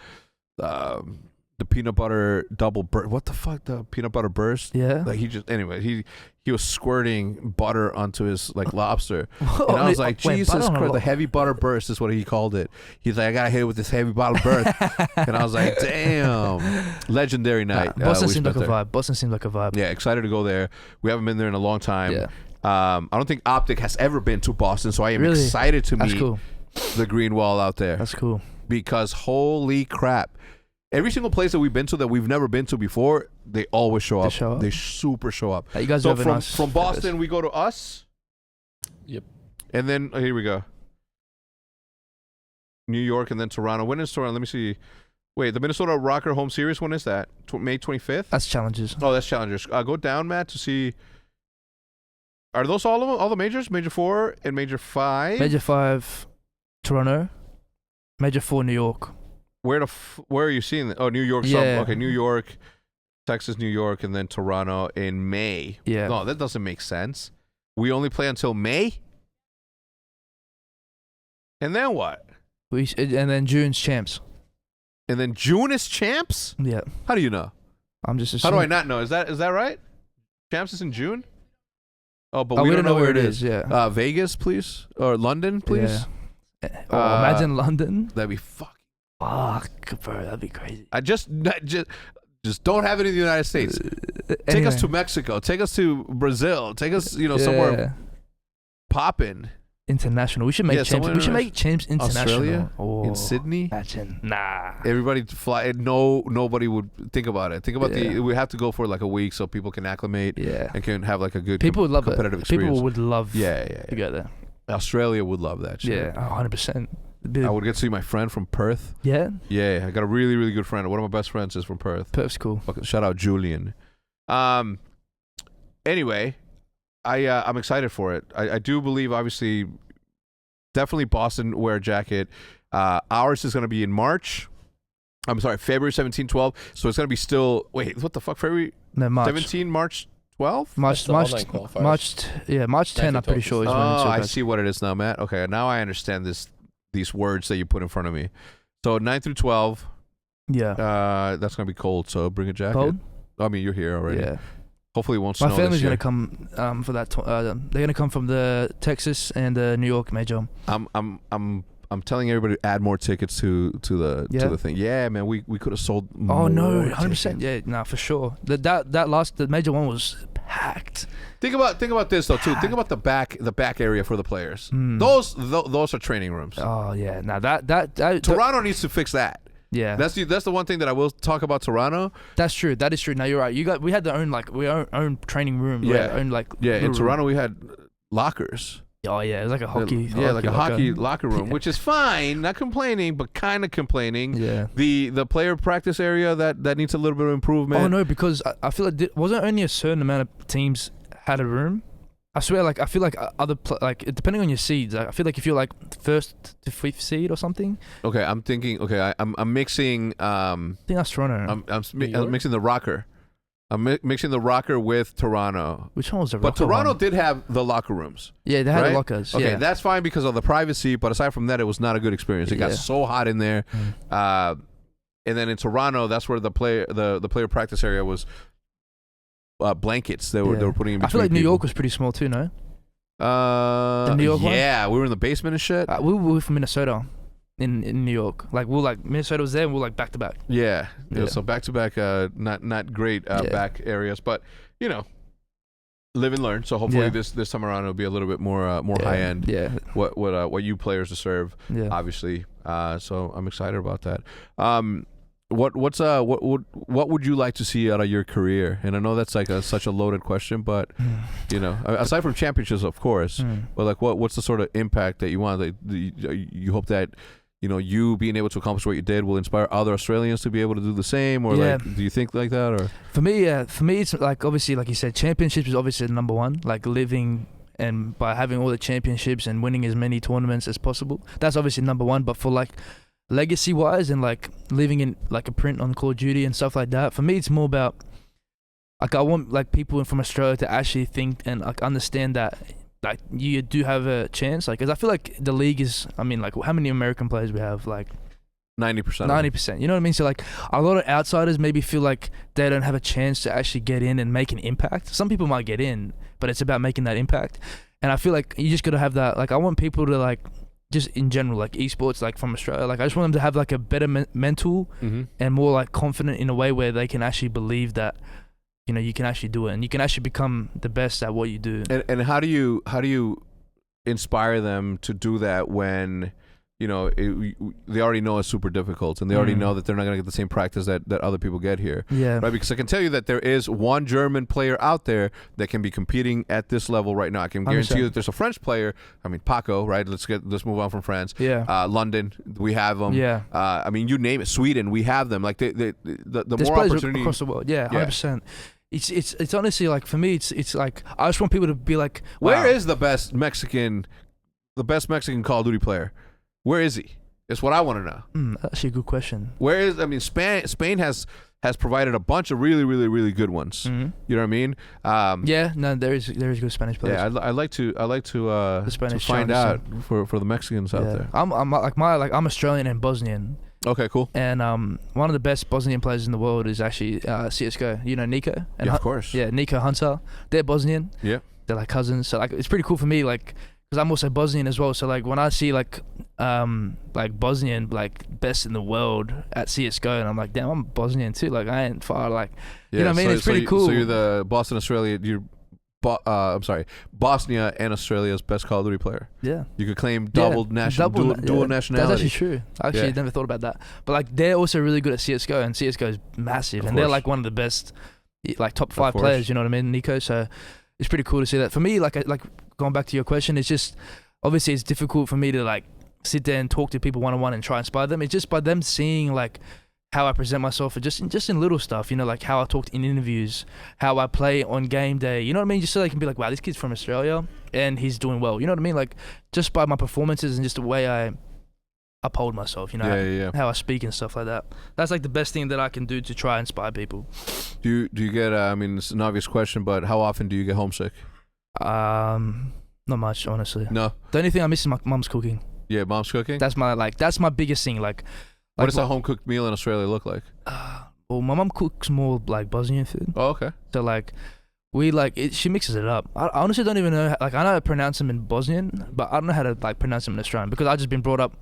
peanut butter double burst. What the fuck? The peanut butter burst? Yeah. Like he was squirting butter onto his like lobster. And I was like, Jesus Christ, the heavy butter burst is what he called it. He's like, I gotta hit it with this heavy butter burst. And I was like, damn. Legendary night. Boston seemed like a vibe. Boston seemed like a vibe. Yeah, excited to go there. We haven't been there in a long time. Yeah. I don't think Optic has ever been to Boston, so I am excited to meet the Green Wall out there. That's cool. Because holy crap. Every single place that we've been to that we've never been to before, they always show up. They super show up. You guys so from Boston, we go to us. Yep. And then, here we go. New York and then Toronto. When is Toronto? Let me see. Wait, the Minnesota Rocker Home Series, when is that? May 25th? That's Challengers. Oh, that's Challengers. Go down, Matt, to see. Are those all of them? All the majors? Major 4 and Major 5? Major 5, Toronto. Major 4, New York. Where are you seeing that? Oh, New York. Yeah. Okay, New York, Texas, New York, and then Toronto in May. Yeah. No, that doesn't make sense. We only play until May? And then what? And then June's champs. And then June is champs? Yeah. How do you know? I'm just assuming. How do I not know? Is that right? Champs is in June? Oh, but we don't know where it is. Yeah. Vegas, please, or London, please. Yeah. Imagine London. That'd be fuck, bro. That'd be crazy. I just don't have it in the United States. Take us to Mexico. Take us to Brazil. Take us, somewhere popping. International. We should make champs. We should make champs international. Australia? In Sydney? Imagine. Nah. Everybody fly. Nobody would think about it. Think about we have to go for like a week so people can acclimate. Yeah. And can have like a good people would love competitive it. experience. People would love. To go there. Australia would love that shit. Yeah, 100%. I would get to see my friend from Perth. Yeah? Yeah, I got a really, really good friend. One of my best friends is from Perth. Perth's cool. Shout out Julian. Anyway, I'm excited for it. I do believe, obviously, definitely Boston wear a jacket. Ours is going to be in March. I'm sorry, February 17, 12. So it's going to be still, wait, what the fuck? February 17, March 12? March 10, I'm pretty sure. Is when I see what it is now, Matt. Okay, now I understand these words that you put in front of me. So 9 through 12. Yeah. That's going to be cold, so bring a jacket. Cold? I mean, you're here already. Yeah. Hopefully it won't snow. My family's going to come for that. They're going to come from the Texas and the New York major. I'm telling everybody to add more tickets to the thing. Yeah, man, we could have sold more. Oh no, 100%. Yeah, no, for sure. The major one was packed. Think about this though too. Think about the back area for the players. Those are training rooms. Oh yeah, now that Toronto needs to fix that. Yeah, that's the one thing that I will talk about Toronto. That's true. That is true. Now you're right. We had our own own training room. Yeah, own in Toronto we had lockers. Oh yeah, it was like a hockey. Like a hockey locker room, which is fine. Not complaining, but kind of complaining. Yeah. The player practice area that needs a little bit of improvement. Oh no, because I feel like wasn't only a certain amount of teams had a room. I swear, like I feel like depending on your seeds, I feel like if you're like 1st to 5th seed or something. Okay, I'm thinking. Okay, I'm mixing. I think that's Toronto. I'm mixing the Rocker. I'm mixing the Rocker with Toronto. Which one was the Rocker? But Toronto one? did have the locker rooms. Yeah, they had right? the lockers. Okay, yeah. that's fine because of the privacy. But aside from that, it was not a good experience. It got so hot in there. And then in Toronto, that's where the player practice area was. Blankets they were putting in between. I feel like New people. York was pretty small too, no? The New York one? Yeah, we were in the basement and shit. We were from Minnesota, in New York. Like Minnesota was there, and we were like back to back. Yeah. So back to back, not great back areas, but you know, live and learn. So hopefully this time around it'll be a little bit more high end. Yeah. What you players deserve. Yeah. Obviously. So I'm excited about that. What would you like to see out of your career? And I know that's like such a loaded question, but you know, aside from championships, of course, but like what's the sort of impact that you want? Like, you hope that you being able to accomplish what you did will inspire other Australians to be able to do the same, or like, do you think like that? Or for me, it's like obviously, like you said, championships is obviously the number one. Like living and by having all the championships and winning as many tournaments as possible, that's obviously number one. But for like legacy wise and like living in like a print on Call of Duty and stuff like that, for me it's more about like I want like people from Australia to actually think and like understand that like you do have a chance, like because I feel like the league is, I mean, like how many American players we have, like 90%, you know what I mean? So like a lot of outsiders maybe feel like they don't have a chance to actually get in and make an impact. Some people might get in, but it's about making that impact. And I feel like you just gotta have that, like I want people to like, just in general, like esports, like from Australia, like I just want them to have like a better mental and more like confident in a way where they can actually believe that, you know, you can actually do it and you can actually become the best at what you do. And how do you inspire them to do that when, you know, they already know it's super difficult and they already know that they're not going to get the same practice that other people get here. Yeah. Right? Because I can tell you that there is one German player out there that can be competing at this level right now. I can guarantee 100%. You that there's a French player. I mean, Paco, right? Let's move on from France. Yeah. London, we have them. Yeah. I mean, you name it. Sweden, we have them. Like the more opportunity across the world. Yeah, 100%. It's honestly like for me, it's like I just want people to be like, wow. Where is the best Mexican Call of Duty player? Where is he? It's what I want to know. That's actually a good question. Where is? I mean, Spain has provided a bunch of really, really, really good ones. You know what I mean? Yeah, no, there is good Spanish players. Yeah, I like to find out for the Mexicans out there. I'm Australian and Bosnian. Okay, cool. And one of the best Bosnian players in the world is actually CS:GO. You know Nico? And of course. Yeah, Nico Hunter. They're Bosnian. Yeah. They're like cousins. So like it's pretty cool for me, like, because I'm also Bosnian as well. So like when I see like Bosnian like best in the world at CS:GO, and I'm like, damn, I'm Bosnian too. Like I ain't far. Like you know what I mean? It's pretty cool. So you're the Bosnia and Australia's best Call of Duty player. Yeah. You could claim dual nationality. That's actually true. I actually never thought about that. But like they're also really good at CS:GO, and CS:GO is massive, and they're like one of the best, like top 5 players. You know what I mean, Nico? So it's pretty cool to see that. For me, like going back to your question, it's just obviously it's difficult for me to like sit there and talk to people one-on-one and try and inspire them. It's just by them seeing like how I present myself, or just in little stuff, you know, like how I talk in interviews, how I play on game day, you know what I mean? Just so they can be like, wow, this kid's from Australia and he's doing well, you know what I mean? Like just by my performances and just the way I uphold myself, you know, how I speak and stuff like that. That's like the best thing that I can do to try and inspire people. Do you get? I mean, it's an obvious question, but how often do you get homesick? Not much, honestly. No. The only thing I miss is my mom's cooking. Yeah, mom's cooking. That's my biggest thing. Like what does a home cooked meal in Australia look like? Well, my mom cooks more like Bosnian food. Oh, okay. So like, we like it. She mixes it up. I honestly don't even know. Like I know how to pronounce them in Bosnian, but I don't know how to like pronounce them in Australian because I've just been brought up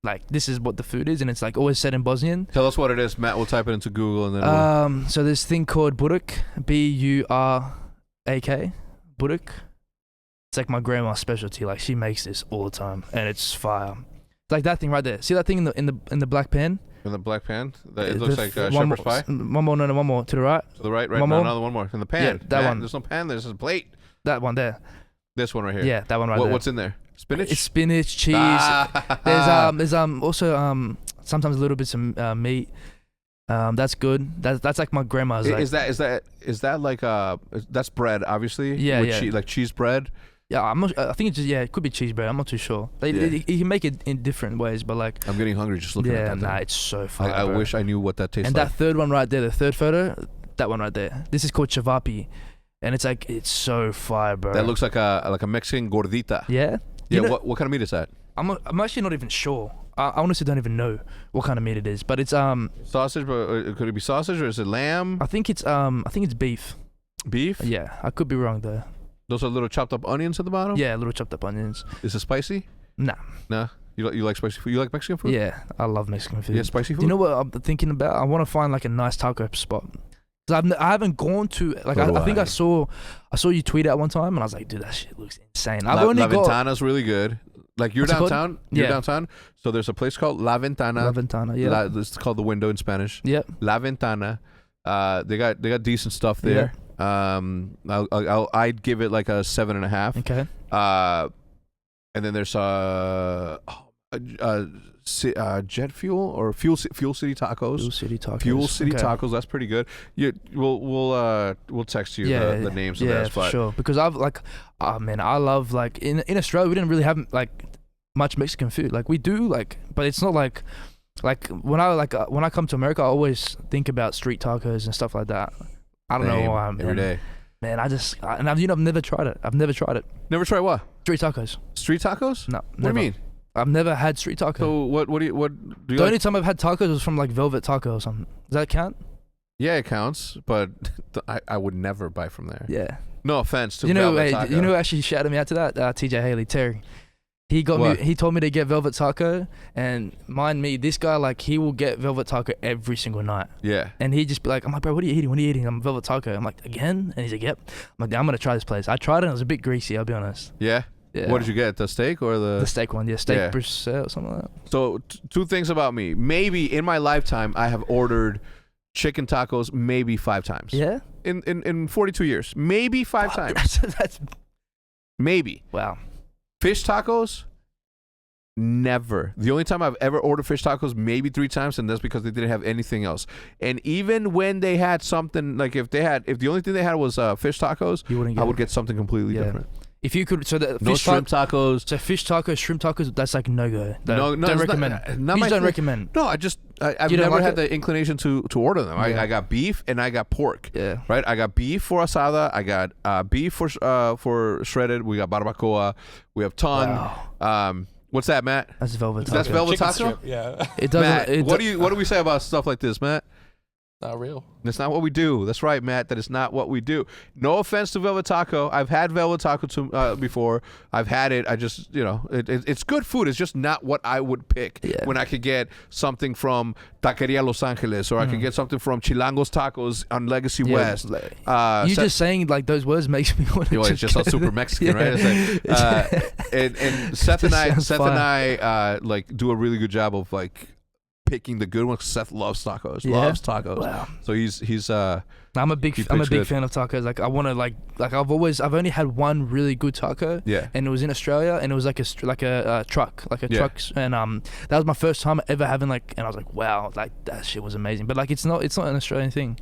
like this is what the food is, and it's like always said in Bosnian. Tell us what it is, Matt. We'll type it into Google and then. So there's this thing called burak, B-U-R-A-K, burak. It's like my grandma's specialty. Like she makes this all the time, and it's fire. It's like that thing right there. See that thing in the black pan? In the black pan? It looks like shepherd's pie? One more to the right. To the right, no, another one more. In the pan. Yeah, that one. There's no pan, there's a plate. That one there. This one right here. Yeah, that one right there. What's in there? Spinach? It's spinach, cheese. There's also sometimes a little bit of meat. That's good. That's like my grandma's. Is that like that's bread, obviously? Yeah, with like cheese bread? Yeah, I'm not. I think it's just it could be cheese bread. I'm not too sure. You can make it in different ways, but like I'm getting hungry just looking at that. Yeah, it's so fun. I wish I knew what that tastes like. And that third one right there, the third photo, that one right there. This is called chavapi, and it's so fire, bro. That looks like a Mexican gordita. Yeah. Yeah. What kind of meat is that? I'm actually not even sure. I honestly don't even know what kind of meat it is, but it's sausage. But could it be sausage or is it lamb? I think it's beef. Beef? Yeah, I could be wrong though. Those are little chopped up onions at the bottom? Yeah, little chopped up onions. Is it spicy? Nah. Nah? You like spicy food? You like Mexican food? Yeah, I love Mexican food. Yeah, spicy food? Do you know what I'm thinking about? I want to find like a nice taco spot. Cause I haven't gone to like I think I saw you tweet out one time and I was like, dude, that shit looks insane. I've only La Ventana's really good. Like you're downtown. You're downtown. So there's a place called La Ventana. La Ventana, yeah. It's called the window in Spanish. Yep. La Ventana. They got decent stuff there. Yeah. I'd give it like a 7.5. Okay. And then there's jet fuel or fuel city tacos. Fuel city tacos. That's pretty good. We'll text you the names of that spot. For sure. Because I've I love like in Australia we didn't really have like much Mexican food. Like we do but it's not like when I come to America I always think about street tacos and stuff like that. I don't know why. Every day. Man, I've never tried it. Never tried what? Street tacos. Street tacos? No. What do you mean? I've never had street tacos. So what do you the only time I've had tacos was from like Velvet Taco or something. Does that count? Yeah, it counts, but I would never buy from there. Yeah. No offense to Velvet Taco. You know who actually shouted me out to that? TJ Haley, Terry. He told me to get Velvet Taco, and mind me, this guy like he will get Velvet Taco every single night. Yeah. And he'd just be like, I'm like, bro, what are you eating? What are you eating? I'm Velvet Taco. I'm like, again? And he's like, yep. I'm like, I'm gonna try this place. I tried it and it was a bit greasy, I'll be honest. Yeah. Yeah. What did you get? The steak or the steak one? Yeah, steak bruschetta or something like that. So two things about me. Maybe in my lifetime I have ordered chicken tacos maybe 5 times. Yeah. In 42 years, maybe 5 times. That's maybe. Wow. Fish tacos. Never. The only time I've ever ordered fish tacos maybe 3 times, and that's because they didn't have anything else. And even when they had something like if the only thing they had was fish tacos, I would get something completely different. If you could, so the no fish shrimp tacos. So fish tacos, shrimp tacos, that's like no go. No, don't recommend. Don't recommend. No, I've never had the inclination to order them. I got beef and I got pork. Yeah. Right. I got beef for asada. I got beef for shredded. We got barbacoa. We have tongue. Wow. What's that, Matt? That's Velvet Taco. That's Velvet Taco? Strip, yeah. It doesn't. Matt, what do we say about stuff like this, Matt? Not real. That's not what we do. That's right, Matt. That is not what we do. No offense to Velvet Taco. I've had Velvet Taco before. I've had it. I just, it's good food. It's just not what I would pick when I could get something from Taqueria Los Angeles or I could get something from Chilangos Tacos on Legacy West. You just saying like those words makes me want to. It's just so super Mexican, right? It's like, and Seth and I like do a really good job of like picking the good ones. Seth loves tacos. Loves tacos. Wow. So he's I'm a big fan of tacos. Like I want to like I've only had one really good taco. Yeah. And it was in Australia, and it was like a truck, and that was my first time ever having and I was like, wow, like that shit was amazing. But like it's not an Australian thing.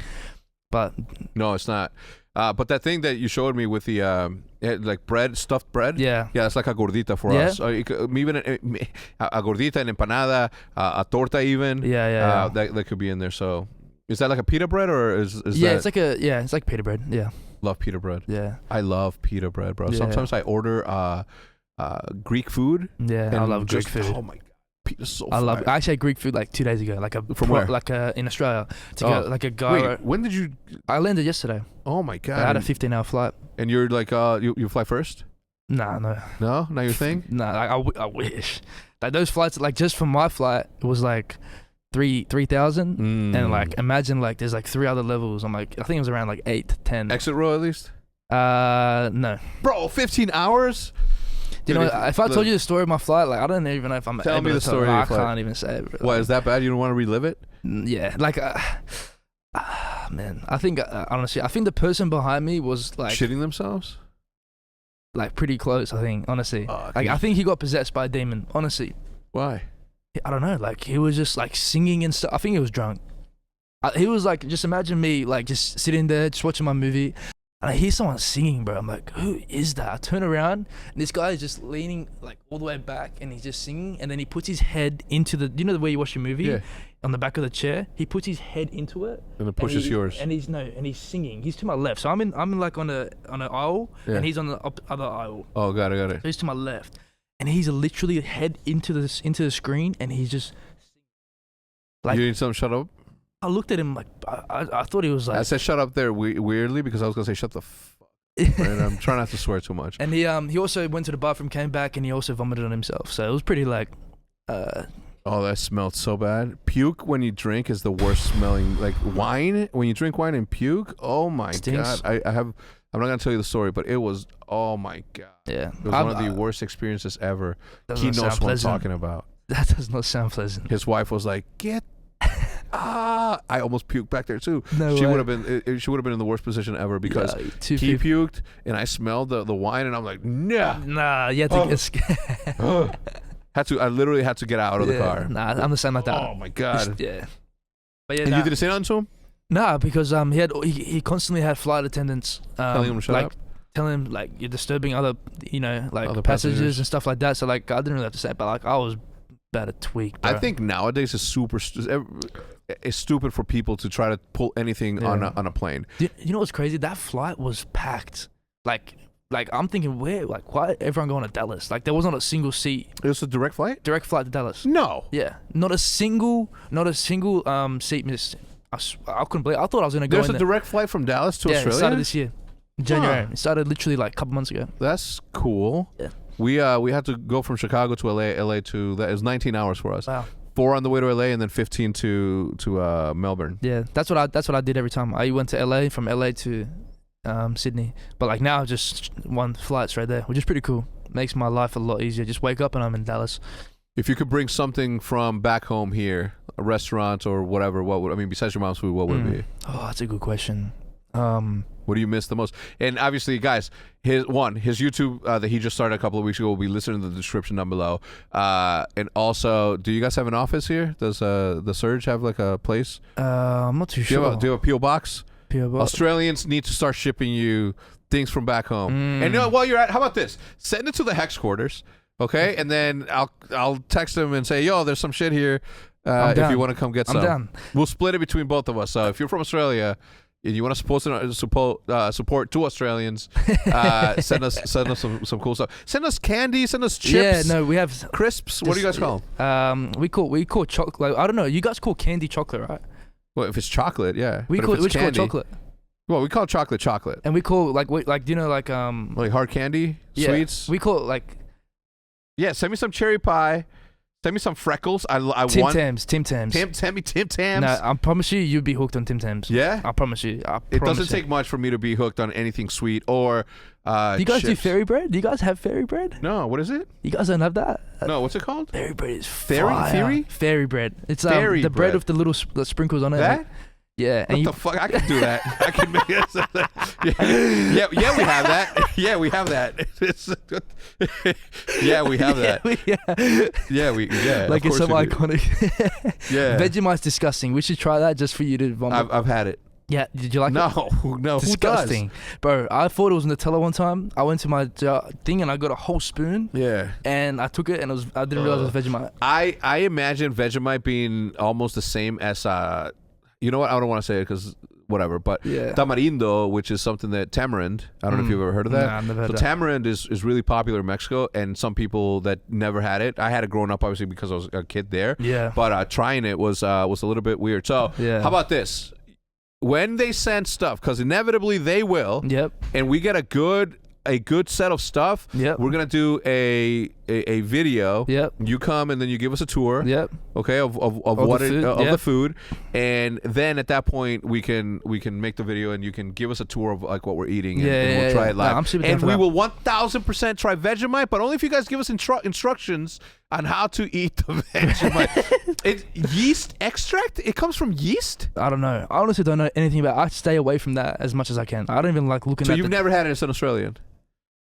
But no, it's not. But that thing that you showed me with the like bread, stuffed bread. Yeah, that's like a gordita for us. Even a gordita, an empanada, a torta, even. Yeah. That could be in there. So, is that like a pita bread or is that? It's like pita bread. Yeah. Love pita bread. Yeah. I love pita bread, bro. Yeah. Sometimes I order Greek food. Yeah, I love Greek food. Oh my god. Pita's so I love it. I actually had Greek food like 2 days ago. From where? In Australia. Like a guy. Wait, when did you? I landed yesterday. Oh my god! I had a 15-hour flight. And you're like, you fly first? Nah, no. No, not your thing. Nah, I wish. Like those flights, like just from my flight, it was like 3,000, and like imagine like there's like 3 other levels. I'm like, I think it was around like 8 to 10. Exit row at least. No. Bro, 15 hours. You know, if I told you the story of my flight, like I don't even know if I'm Tell able me the to story. I can't even say it. Bro. What, is that bad? You don't want to relive it? Yeah, like, man, I think honestly, I think the person behind me was like shitting themselves. like pretty close. I think honestly, like I think he got possessed by a demon. Honestly, why? I don't know. Like he was just like singing and stuff. I think he was drunk. He was like, just imagine me like just sitting there, just watching my movie, and I hear someone singing, bro. I'm like, who is that? I turn around, and this guy is just leaning like all the way back, and he's just singing, and then he puts his head into the, you know the way you watch your movie? Yeah. On the back of the chair, he puts his head into it, and it pushes yours. And he's singing. He's to my left, so I'm like on an aisle, and he's on the other aisle. Oh, got it. So he's to my left, and he's literally head into the screen, and he's just like. You need something? Shut up. I looked at him like I thought he was like. I said shut up there weirdly because I was gonna say shut the fuck. And I'm trying not to swear too much. And he also went to the bathroom, came back, and he also vomited on himself. So it was pretty like. Oh, that smelled so bad. Puke when you drink is the worst smelling. Like wine, when you drink wine and puke, oh my god. I'm not gonna tell you the story, but it was, oh my god. Yeah. It was one of the worst experiences ever. He knows what I'm talking about. That does not sound pleasant. His wife was like, I almost puked back there too. No she way. would have been in the worst position ever because he puked and I smelled the wine and I'm like, nah. You had to get scared. I literally had to get out of the car. Nah, I'm the same like that. Oh my god. Yeah. But yeah, and you didn't say nothing to him? Nah, because he constantly had flight attendants telling him to shut up. Telling him like you're disturbing other other passengers and stuff like that. So like I didn't really have to say it, but like I was about to tweak, bro. I think nowadays it's it's stupid for people to try to pull anything on a plane. You know what's crazy? That flight was packed. Like I'm thinking, why everyone going to Dallas? Like there wasn't a single seat. It was a direct flight? Direct flight to Dallas. No. Yeah. Not a single seat missed. I couldn't believe it. I thought I was going to go in There's a direct flight from Dallas to Australia? Yeah, it started this year. January. It started literally like a couple months ago. That's cool. Yeah. We had to go from Chicago to LA to that. It was 19 hours for us. Wow. 4 on the way to LA and then 15 to Melbourne. Yeah, that's what I did every time. I went to LA, from LA to Sydney, but like now just one flight's right there, which is pretty cool. Makes my life a lot easier. Just wake up and I'm in Dallas. If you could bring something from back home here, a restaurant or whatever, besides your mom's food, what would it be? Oh, that's a good question. What do you miss the most? And obviously, guys, his YouTube that he just started a couple of weeks ago will be listed in the description down below. And also, do you guys have an office here? Does the Surge have like a place? I'm not too sure. Do you have a P.O. box? Australians need to start shipping you things from back home. And you know, while you're at, how about this? Send it to the HECZ quarters, okay? And then I'll text them and say, yo, there's some shit here. If you want to come get some. I'm down. We'll split it between both of us. So if you're from Australia and you want to support two Australians, send us some cool stuff. Send us candy. Send us chips. Yeah, no, we have crisps. What do you guys call them? We call chocolate. I don't know. You guys call candy chocolate, right? Well, if it's chocolate, yeah. We call chocolate. Well, we call chocolate, and we call like you know like hard candy sweets. We call it like. Yeah, send me some cherry pie. Send me some freckles. I want Tim Tams. Send me Tim Tams. No, I promise you'd be hooked on Tim Tams. Yeah, I promise you. It doesn't take much for me to be hooked on anything sweet or. Do you guys chips. do fairy bread? Do you guys have fairy bread? No, what is it? You guys don't have that? No, what's it called? Fairy bread is fairy bread. It's fairy the bread with the little sprinkles on it. That? Like, yeah. What the fuck? I can do that. I can make it. Yeah, we have that. Yeah, we have that. Yeah, we have that. Yeah. Like it's so iconic. Yeah. Vegemite's disgusting. We should try that just for you to vomit. I've had it. Yeah, did you like it? No, disgusting. Who does? Bro, I thought it was Nutella one time. I went to my thing and I got a whole spoon. Yeah. And I took it and I didn't realize it was Vegemite. I imagine Vegemite being almost the same as you know what? I don't want to say it because whatever, but tamarindo, which is something that tamarind. I don't know if you've ever heard of that. Nah, I've never heard of that. Tamarind is really popular in Mexico, and some people that never had it. I had it growing up, obviously, because I was a kid there. Yeah. But trying it was a little bit weird. So how about this? When they send stuff, because inevitably they will. Yep. And we get a good set of stuff. Yep. We're gonna do a video. Yep. You come and then you give us a tour. Yep. Okay. Of the food, and then at that point we can make the video and you can give us a tour of like what we're eating. And we'll try it live. No, I'm super down and for we that. will 1,000% try Vegemite, but only if you guys give us instructions on how to eat the Vegemite. It's yeast extract. It comes from yeast. I don't know. I honestly don't know anything about it. I stay away from that as much as I can. I don't even like looking at So you've never had it as an Australian?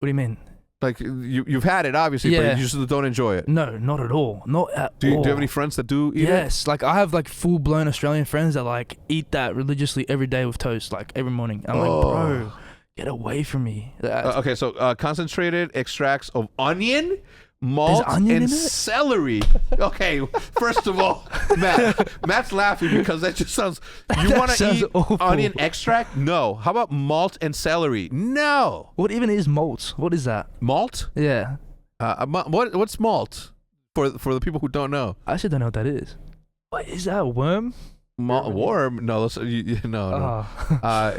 What do you mean? Like you've had it obviously, but you just don't enjoy it. No, not at all. Not at all. Do you have any friends that do eat it? Yes, like I have like full blown Australian friends that like eat that religiously every day with toast, like every morning. I'm like, bro, get away from me. Okay, so concentrated extracts of onion, malt, and celery. Okay, first of all, Matt's laughing because that just sounds. You want to eat awful. Onion extract? No. How about malt and celery? No. What even is malt? What is that? Malt? Yeah. What's malt? For the people who don't know, I actually don't know what that is. What is that? A worm? Worm? No, no.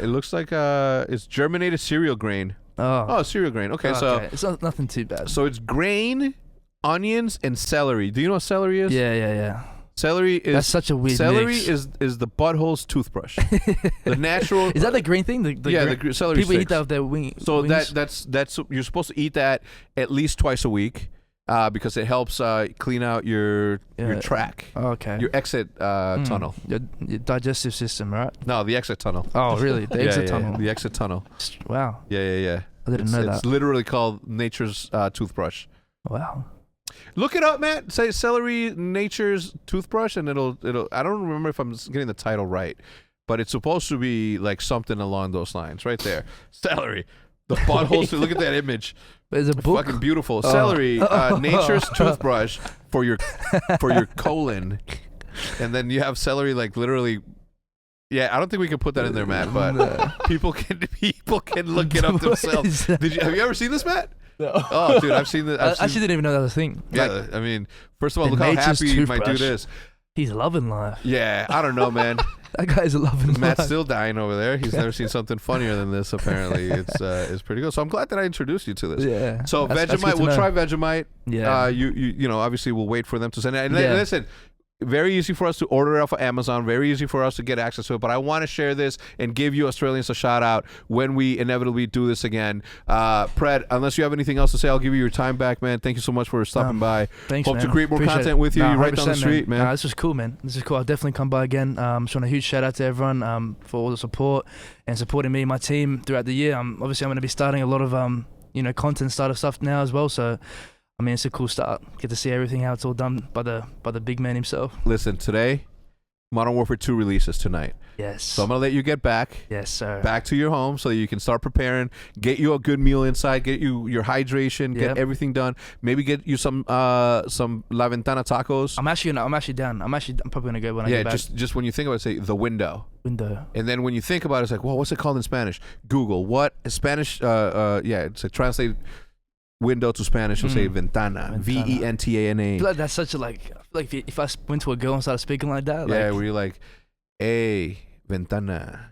It looks like it's germinated cereal grain. Oh, cereal grain. Okay, so it's nothing too bad. So it's grain, onions, and celery. Do you know what celery is? Yeah. Celery is that's such a weird celery mix. is the butthole's toothbrush. The natural. Is that the green thing? The celery. People sticks. eat that with their wings. So that's you're supposed to eat that at least twice a week. Because it helps clean out your track. Okay. Your exit tunnel. Your digestive system, right? No, the exit tunnel. Oh, really? The exit tunnel. The exit tunnel. Wow. Yeah. I didn't know that. It's literally called nature's toothbrush. Wow. Look it up, Matt. Say celery nature's toothbrush, and it'll. I don't remember if I'm getting the title right, but it's supposed to be like something along those lines, right there. Celery. The buttholes. Look at that image. There's a book. Fucking beautiful. Celery, nature's toothbrush for your colon, and then you have celery like literally. Yeah, I don't think we can put that in there, Matt. But people can look it up themselves. Have you ever seen this, Matt? No. Oh, dude, I've seen this. I actually didn't even know that was a thing. Yeah, like, I mean, first of all, look how happy my dude is. He's loving life. Yeah, I don't know, man. That guy's loving life. Matt's still dying over there. He's never seen something funnier than this. Apparently, it's pretty good. So I'm glad that I introduced you to this. Yeah. So Vegemite, we'll try Vegemite. Yeah. You know, obviously we'll wait for them to send it. And listen, very eased for us to order it off of Amazon. Very easy for us to get access to it. But I want to share this and give you Australians a shout out when we inevitably do this again. Pred, unless you have anything else to say, I'll give you your time back, man. Thank you so much for stopping by. Thanks, Hope man. to create more content with you right down the street, man. This is cool, man. This is cool. I'll definitely come by again. Just want a huge shout out to everyone for all the support and supporting me and my team throughout the year. Obviously, I'm going to be starting a lot of content startup stuff now as well. So. I mean, it's a cool start. Get to see everything, how it's all done by the big man himself. Listen, today, Modern Warfare 2 releases tonight. Yes. So I'm going to let you get back. Yes, sir. Back to your home so that you can start preparing, get you a good meal inside, get you your hydration, get everything done. Maybe get you some La Ventana tacos. I'm actually down. I'm probably going to go when I get back. Just when you think about it, say the window. Window. And then when you think about it, it's like, well, what's it called in Spanish? Google. What Spanish? It's like translate window to Spanish, will say ventana. Ventana. I feel like that's such a if I went to a girl and started speaking like that. Where you're like, hey, ventana.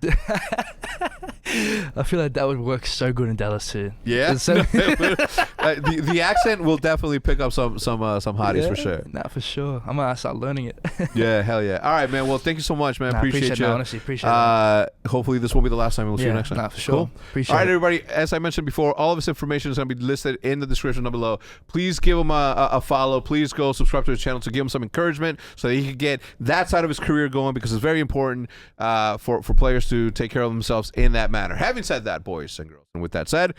I feel like that would work so good in Dallas too. Yeah. The accent will definitely pick up some hotties for sure. Nah, for sure. I'm gonna start learning it. Yeah, hell yeah. All right, man. Well, thank you so much, man. Appreciate you. Honestly, appreciate it. Hopefully this won't be the last time. We'll see you next time. Nah, for sure. Cool. Appreciate it. All right, everybody. As I mentioned before, all of this information is going to be listed in the description down below. Please give him a follow. Please go subscribe to his channel to give him some encouragement so that he can get that side of his career going, because it's very important for players to take care of themselves in that manner. Having said that, boys and girls, and with that said,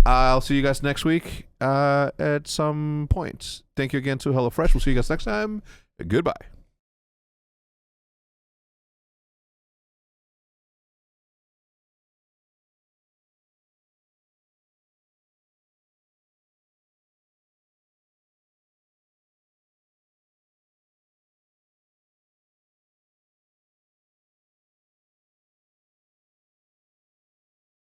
I'll see you guys next week at some point. Thank you again to HelloFresh. We'll see you guys next time. Goodbye.